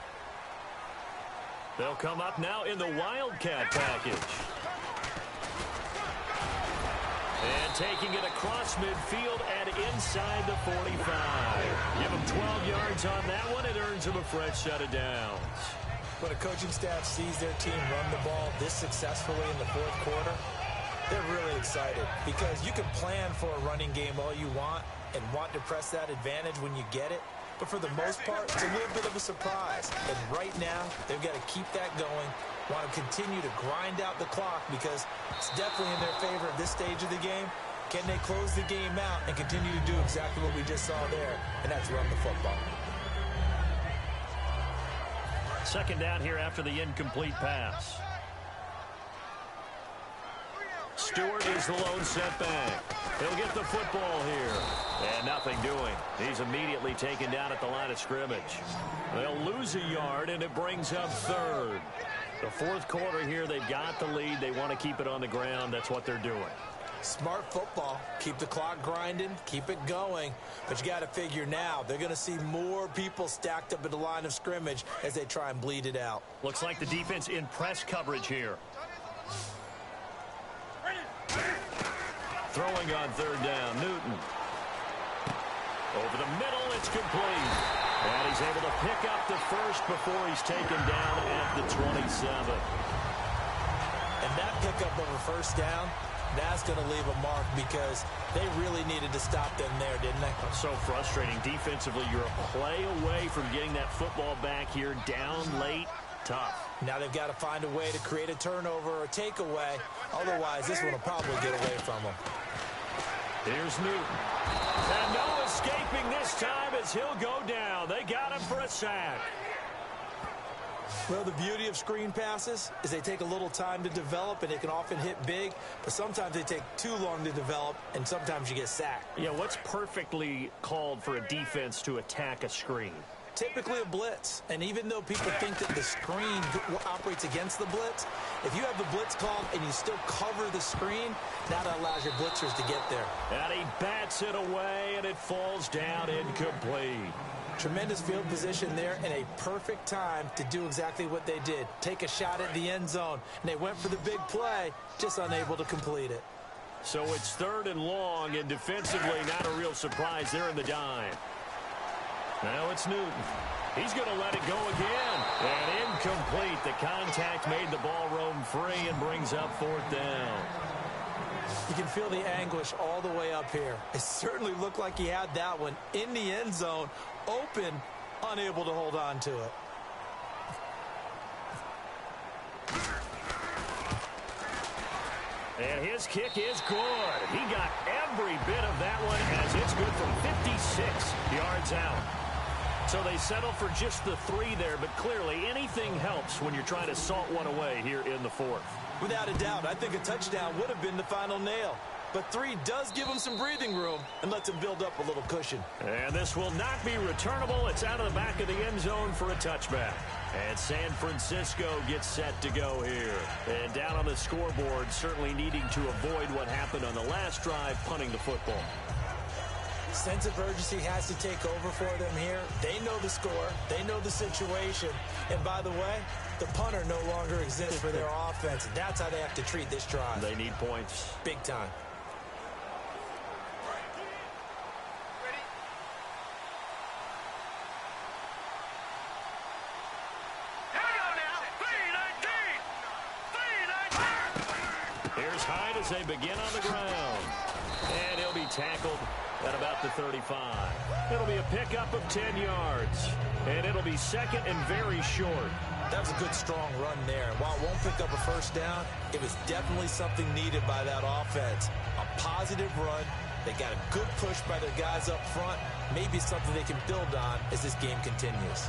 They'll come up now in the wildcat package. And taking it across midfield and inside the 45. Give him 12 yards on that one. It earns him a fresh set of downs. When a coaching staff sees their team run the ball this successfully in the fourth quarter, they're really excited because you can plan for a running game all you want and want to press that advantage when you get it. But for the most part, it's a little bit of a surprise. And right now, they've got to keep that going, want to continue to grind out the clock because it's definitely in their favor at this stage of the game. Can they close the game out and continue to do exactly what we just saw there, and that's run the football? Second down here after the incomplete pass. Stewart is the lone setback. He'll get the football here. And nothing doing. He's immediately taken down at the line of scrimmage. They'll lose a yard, and it brings up third. The fourth quarter here, they've got the lead. They want to keep it on the ground. That's what they're doing. Smart football. Keep the clock grinding. Keep it going. But you got to figure now, they're going to see more people stacked up at the line of scrimmage as they try and bleed it out. Looks like the defense in press coverage here. Throwing on third down, Newton. Over the middle, it's complete. And he's able to pick up the first before he's taken down at the 27. And that pickup of a first down, that's going to leave a mark because they really needed to stop them there, didn't they? So frustrating. Defensively, you're a play away from getting that football back here down late. Tough. Now they've got to find a way to create a turnover or a takeaway. Otherwise, this one will probably get away from them. Here's Newton. And no escaping this time as he'll go down. They got him for a sack. Well, the beauty of screen passes is they take a little time to develop, and they can often hit big, but sometimes they take too long to develop, and sometimes you get sacked. Yeah, what's perfectly called for a defense to attack a screen? Typically a blitz, and even though people think that the screen operates against the blitz, if you have the blitz called and you still cover the screen, that allows your blitzers to get there. And he bats it away, and it falls down incomplete. Tremendous field position there and a perfect time to do exactly what they did. Take a shot at the end zone, and they went for the big play, just unable to complete it. So it's third and long, and defensively not a real surprise. They're in the dime. Now it's Newton. He's going to let it go again. And incomplete. The contact made the ball roam free and brings up fourth down. You can feel the anguish all the way up here. It certainly looked like he had that one in the end zone, open, unable to hold on to it. And his kick is good. He got every bit of that one as it's good from 56 yards out. So they settle for just the 3 there, but clearly anything helps when you're trying to salt one away here in the fourth. Without a doubt, I think a touchdown would have been the final nail. But 3 does give him some breathing room and lets him build up a little cushion. And this will not be returnable. It's out of the back of the end zone for a touchback. And San Francisco gets set to go here. And down on the scoreboard, certainly needing to avoid what happened on the last drive, punting the football. Sense of urgency has to take over for them here. They know the score. They know the situation. And by the way, the punter no longer exists for their offense. That's how they have to treat this drive. They need points. Big time. Here's Hyde as they begin on the ground. And he'll be tackled at about the 35. It'll be a pickup of 10 yards. And it'll be second and very short. That was a good, strong run there. And while it won't pick up a first down, it was definitely something needed by that offense. A positive run. They got a good push by their guys up front. Maybe something they can build on as this game continues.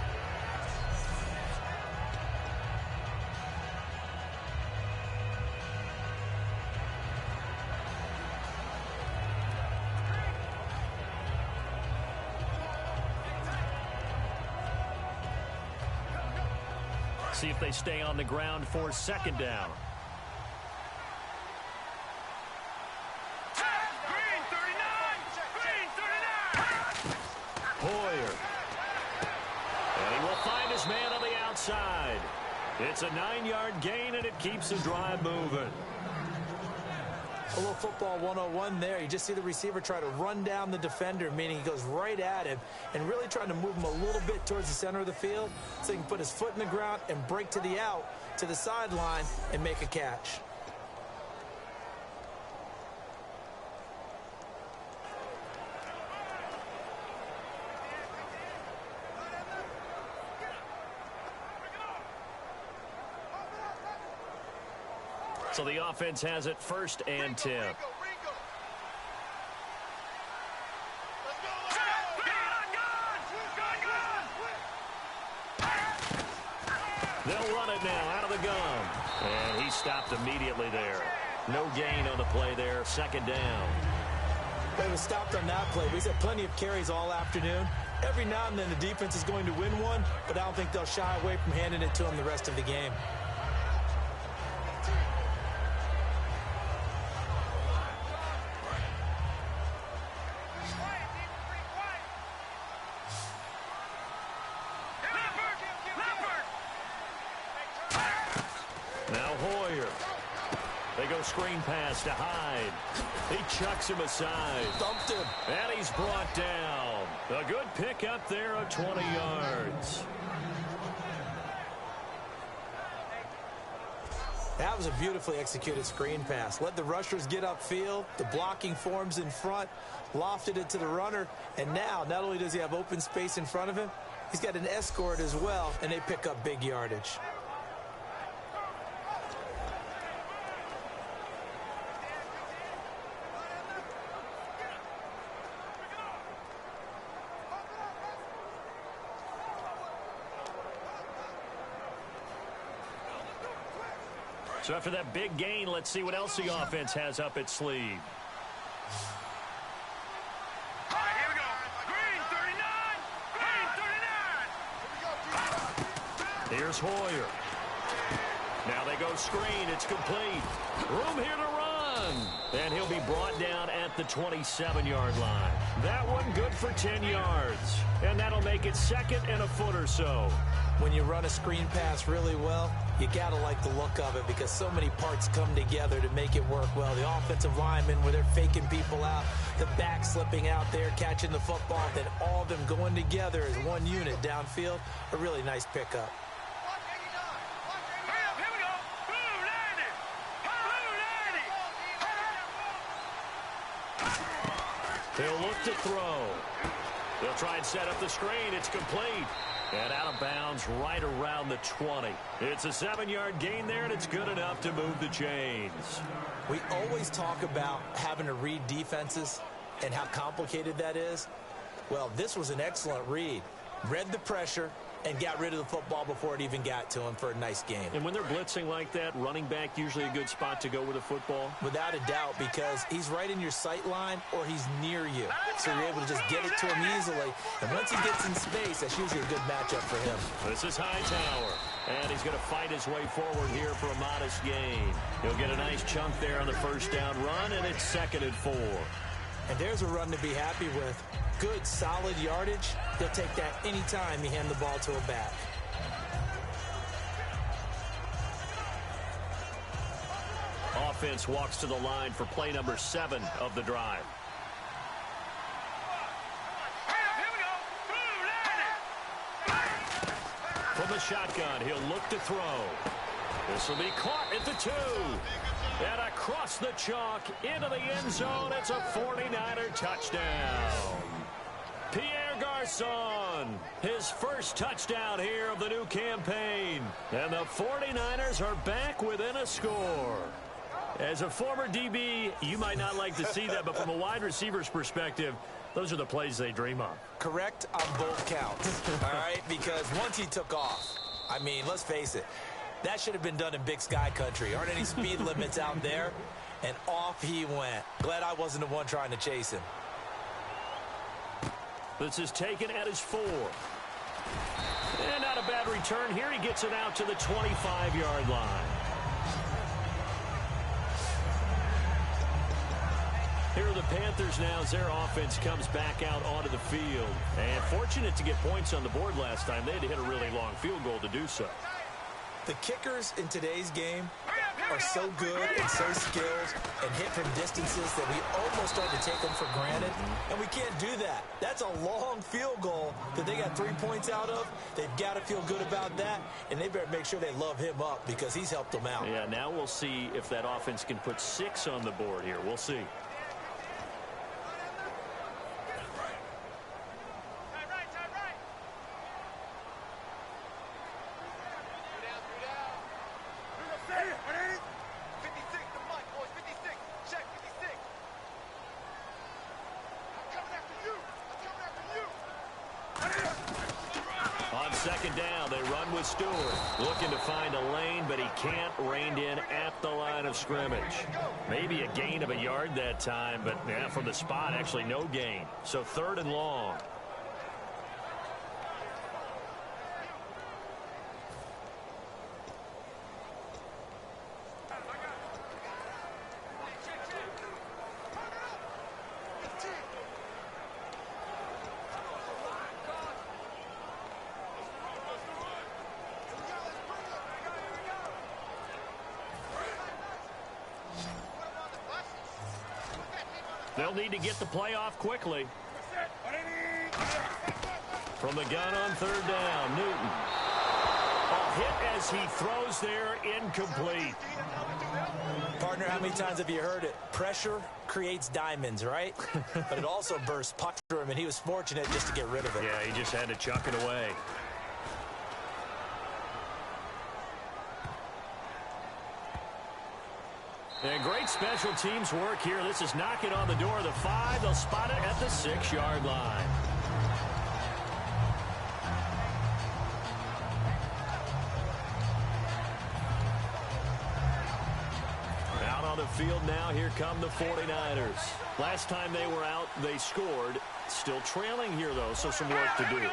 See if they stay on the ground for second down. Hoyer. And he will find his man on the outside. It's a 9-yard gain, and it keeps the drive moving. A little football 101 there. You just see the receiver try to run down the defender, meaning he goes right at him and really trying to move him a little bit towards the center of the field so he can put his foot in the ground and break to the out, to the sideline, and make a catch. So the offense has it 1st and 10. They'll run it now out of the gun. And he stopped immediately there. No gain on the play there. Second down. They were stopped on that play. We've had plenty of carries all afternoon. Every now and then the defense is going to win one, but I don't think they'll shy away from handing it to them the rest of the game. Now Hoyer. They go screen pass to Hyde. He chucks him aside. Thumped him. And he's brought down. A good pick up there of 20 yards. That was a beautifully executed screen pass. Let the rushers get upfield. The blocking forms in front. Lofted it to the runner. And now, not only does he have open space in front of him, he's got an escort as well, and they pick up big yardage. So after that big gain, let's see what else the offense has up its sleeve. All right, here we go. Green 39. Green 39. Here's Hoyer. Now they go screen. It's complete. Room here to run. And he'll be brought down at the 27-yard line. That one good for 10 yards. And that'll make it second and a foot or so. When you run a screen pass really well, you got to like the look of it because so many parts come together to make it work well. The offensive linemen, where they're faking people out, the back slipping out there, catching the football, then all of them going together as one unit downfield. A really nice pickup. Here we go. Blue 90. They'll look to throw. They'll try and set up the screen. It's complete. And out of bounds right around the 20. It's a 7-yard gain there, and it's good enough to move the chains. We always talk about having to read defenses and how complicated that is. Well, this was an excellent read. Read the pressure and got rid of the football before it even got to him for a nice game. And when they're blitzing like that, running back usually a good spot to go with the football? Without a doubt, because he's right in your sight line or he's near you. So you're able to just get it to him easily. And once he gets in space, that's usually a good matchup for him. This is Hightower. And he's going to fight his way forward here for a modest gain. He'll get a nice chunk there on the first down run, and it's 2nd and 4. And there's a run to be happy with. Good, solid yardage. He'll take that anytime you hand the ball to a back. Offense walks to the line for play number 7 of the drive. Here we go. Blue 90. From the shotgun, he'll look to throw. This will be caught at the 2. And across the chalk into the end zone. It's a 49er touchdown. Pierre Garçon, his first touchdown here of the new campaign. And the 49ers are back within a score. As a former DB, you might not like to see that, but from a wide receiver's perspective, those are the plays they dream of. Correct on both counts, all right? Because once he took off, I mean, let's face it, that should have been done in Big Sky country. Aren't any speed limits out there? And off he went. Glad I wasn't the one trying to chase him. This is taken at his 4. And not a bad return here. He gets it out to the 25-yard line. Here are the Panthers now as their offense comes back out onto the field. And fortunate to get points on the board last time. They had to hit a really long field goal to do so. The kickers in today's game are so good and so skilled and hit from distances that we almost start to take them for granted. And we can't do that. That's a long field goal that they got 3 points out of. They've got to feel good about that, and they better make sure they love him up because he's helped them out. Yeah, now we'll see if that offense can put 6 on the board here. We'll see. second down. They run with Stewart. Looking to find a lane, but he can't. Reined in at the line of scrimmage. Maybe a gain of a yard that time, but yeah, from the spot, actually no gain. So 3rd and long. They'll need to get the play off quickly. From the gun on 3rd down, Newton. A hit as he throws there, incomplete. Partner, how many times have you heard it? Pressure creates diamonds, right? But it also bursts pucks through him, and he was fortunate just to get rid of it. Yeah, he just had to chuck it away. And great special teams work here. This is knocking on the door of the 5. They'll spot it at the 6-yard line. Out on the field now, here come the 49ers. Last time they were out, they scored. Still trailing here, though, so some work to do.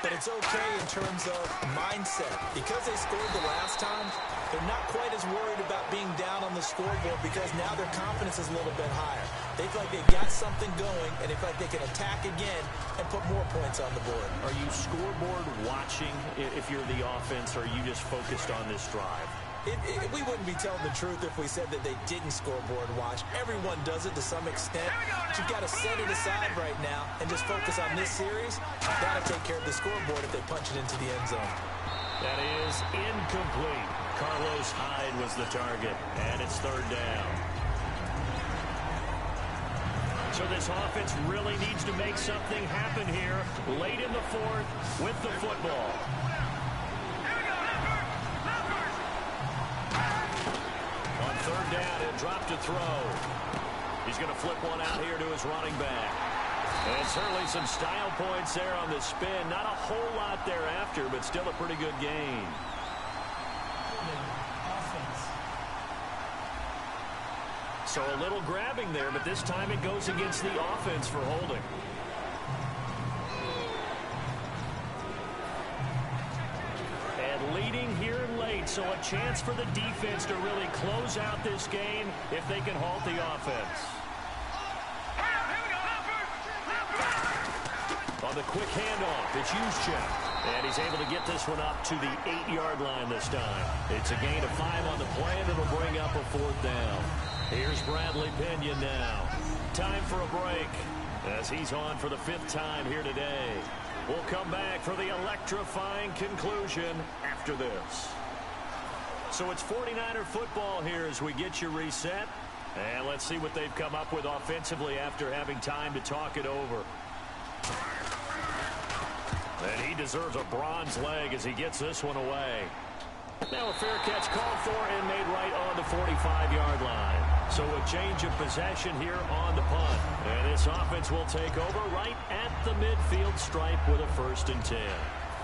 But it's okay in terms of mindset. Because they scored the last time, they're not quite as worried about being down on the scoreboard because now their confidence is a little bit higher. They feel like they've got something going, and they feel like they can attack again and put more points on the board. Are you scoreboard watching if you're the offense, or are you just focused on this drive? We wouldn't be telling the truth if we said that they didn't scoreboard watch. Everyone does it to some extent. But you've got to set it aside right now and just focus on this series. That'll take care of the scoreboard if they punch it into the end zone. That is incomplete. Carlos Hyde was the target, and it's 3rd down. So this offense really needs to make something happen here late in the 4th with the football. On 3rd down, he'll drop to throw. He's going to flip one out here to his running back. And certainly some style points there on the spin. Not a whole lot thereafter, but still a pretty good gain. So a little grabbing there, but this time it goes against the offense for holding. And leading here late, so a chance for the defense to really close out this game if they can halt the offense. On the quick handoff, it's Juszczyk. And he's able to get this one up to the 8-yard line this time. It's a gain of 5 on the play, and it'll bring up a 4th down. Here's Bradley Pinion now. Time for a break as he's on for the 5th time here today. We'll come back for the electrifying conclusion after this. So it's 49er football here as we get you reset. And let's see what they've come up with offensively after having time to talk it over. And he deserves a bronze leg as he gets this one away. Now a fair catch called for and made right on the 45-yard line. So a change of possession here on the punt. And this offense will take over right at the midfield stripe with a 1st and 10.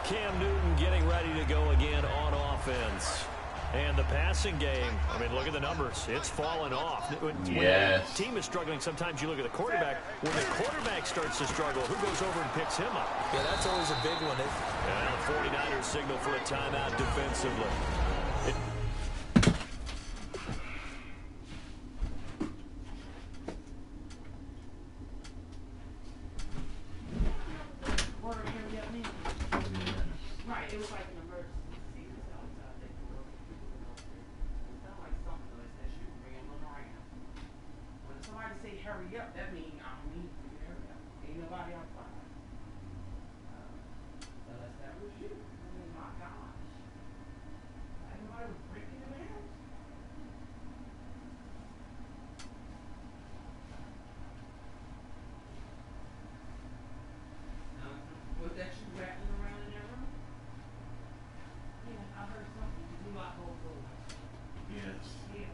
Cam Newton getting ready to go again on offense. And the passing game, I mean, look at the numbers. It's fallen off. When the team is struggling, sometimes you look at the quarterback. When the quarterback starts to struggle, who goes over and picks him up? Yeah, that's always a big one. And the 49ers signal for a timeout defensively. Right, it was like an emergency. Somebody say hurry up, that means I don't need you to hurry up. Ain't nobody outside. Unless that was you. I mean, my gosh. Ain't nobody breaking in the house. Was that you rattling around in that room? Yeah, I heard something. You lock both doors. Yes. Yeah,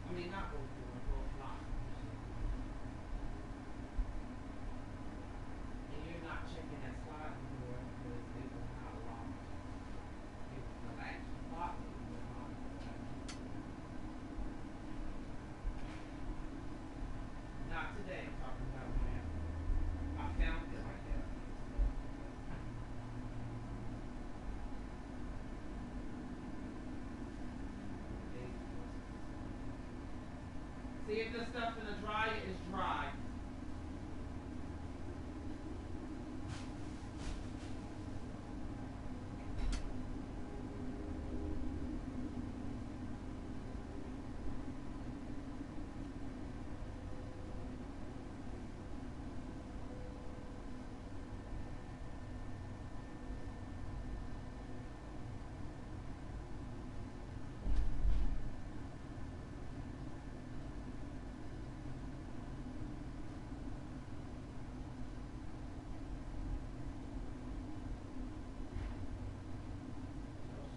I mean, not both doors. See if the stuff in the dryer is dry.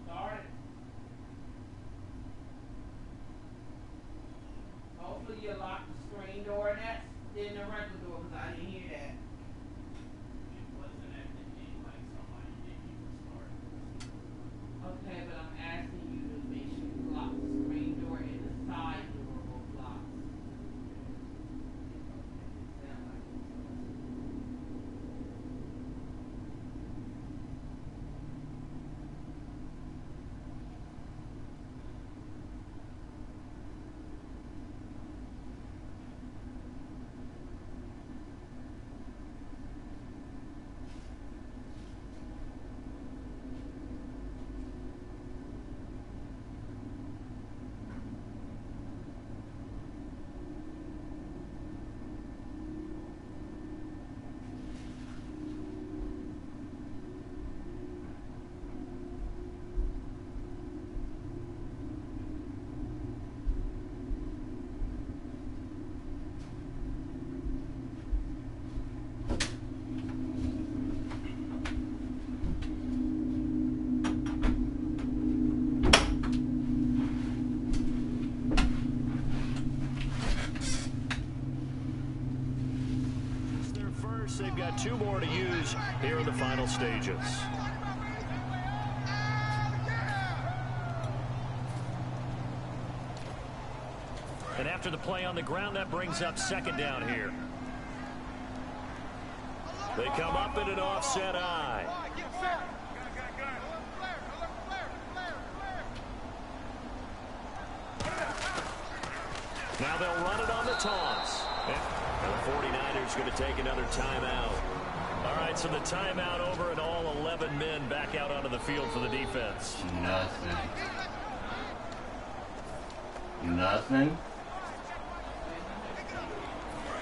Start it. Hopefully you lock the screen door and that's in the rental door because I didn't hear that. It wasn't acting like somebody didn't even start. Okay, but I'm asking you to make sure you lock the screen door and the side door both locked. Sound like it. It's their first. They've got 2 more to use here in the final stages. And after the play on the ground, that brings up 2nd down here. They come up in an offset eye. Now they'll run it on the toss. And the 49ers going to take another timeout. All right, so the timeout over and all 11 men back out onto the field for the defense. Nothing.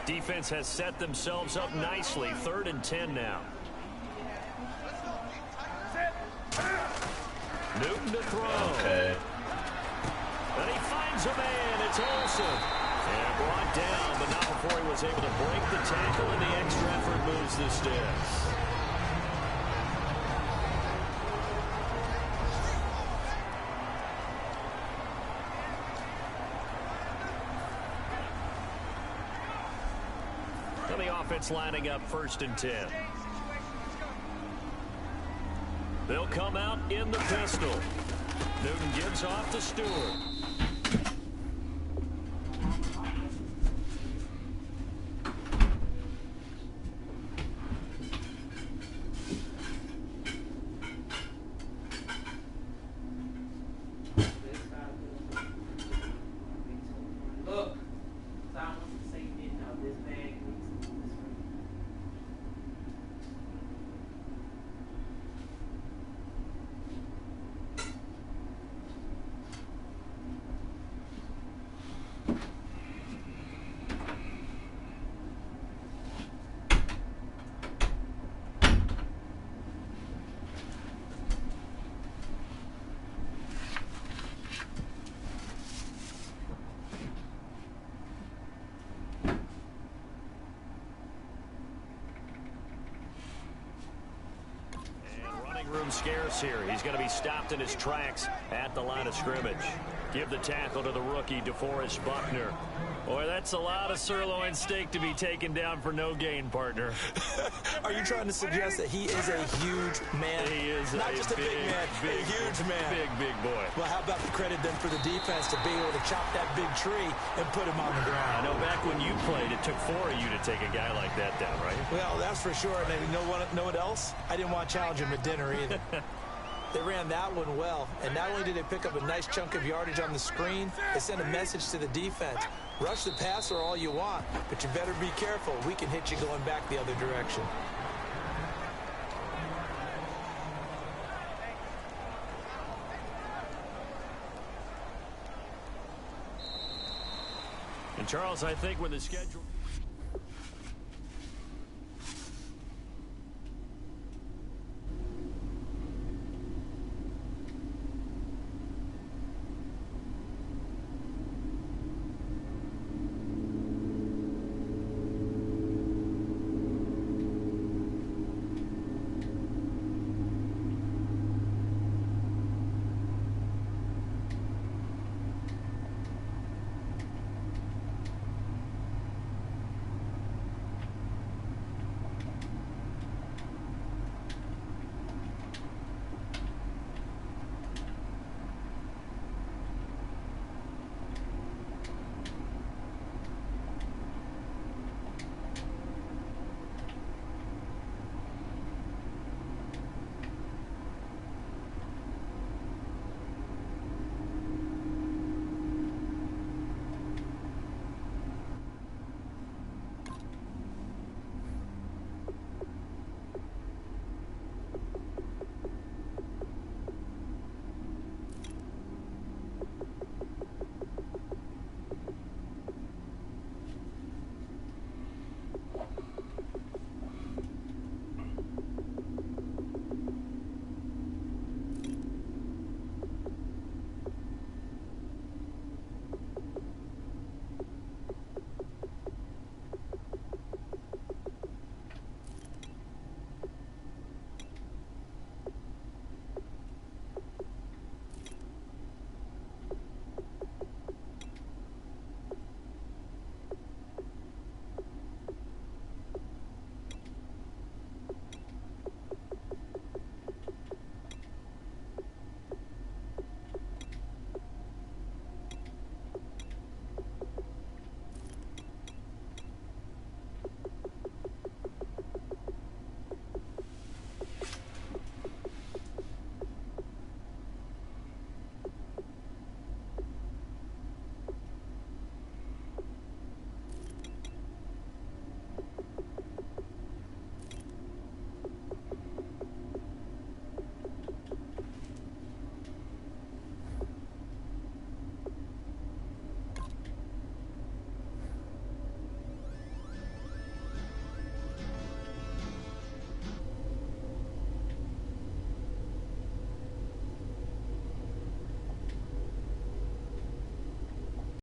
Defense has set themselves up nicely. 3rd and 10 now. Newton to throw. Okay. And he finds a man. It's Olsen. And brought down, but not before he was able to break the tackle, and the extra effort moves the sticks. And the offense lining up 1st and 10. They'll come out in the pistol. Newton gives off to Stewart. Look, someone say didn't know this bag needs this way. Room scarce here. He's going to be stopped in his tracks at the line of scrimmage. Give the tackle to the rookie, DeForest Buckner. Boy, that's a lot of sirloin steak to be taken down for no gain, partner. Are you trying to suggest that he is a huge man? He is not just a big man, a huge man. Big boy. Well, how about the credit then for the defense to be able to chop that big tree and put him on the ground? I know back when you played, it took 4 of you to take a guy like that down, right? Well, that's for sure. And you know what else? I didn't want to challenge him at dinner either. They ran that one well, and not only did they pick up a nice chunk of yardage on the screen, they sent a message to the defense. Rush the passer all you want, but you better be careful. We can hit you going back the other direction. And Charles, I think when the schedule...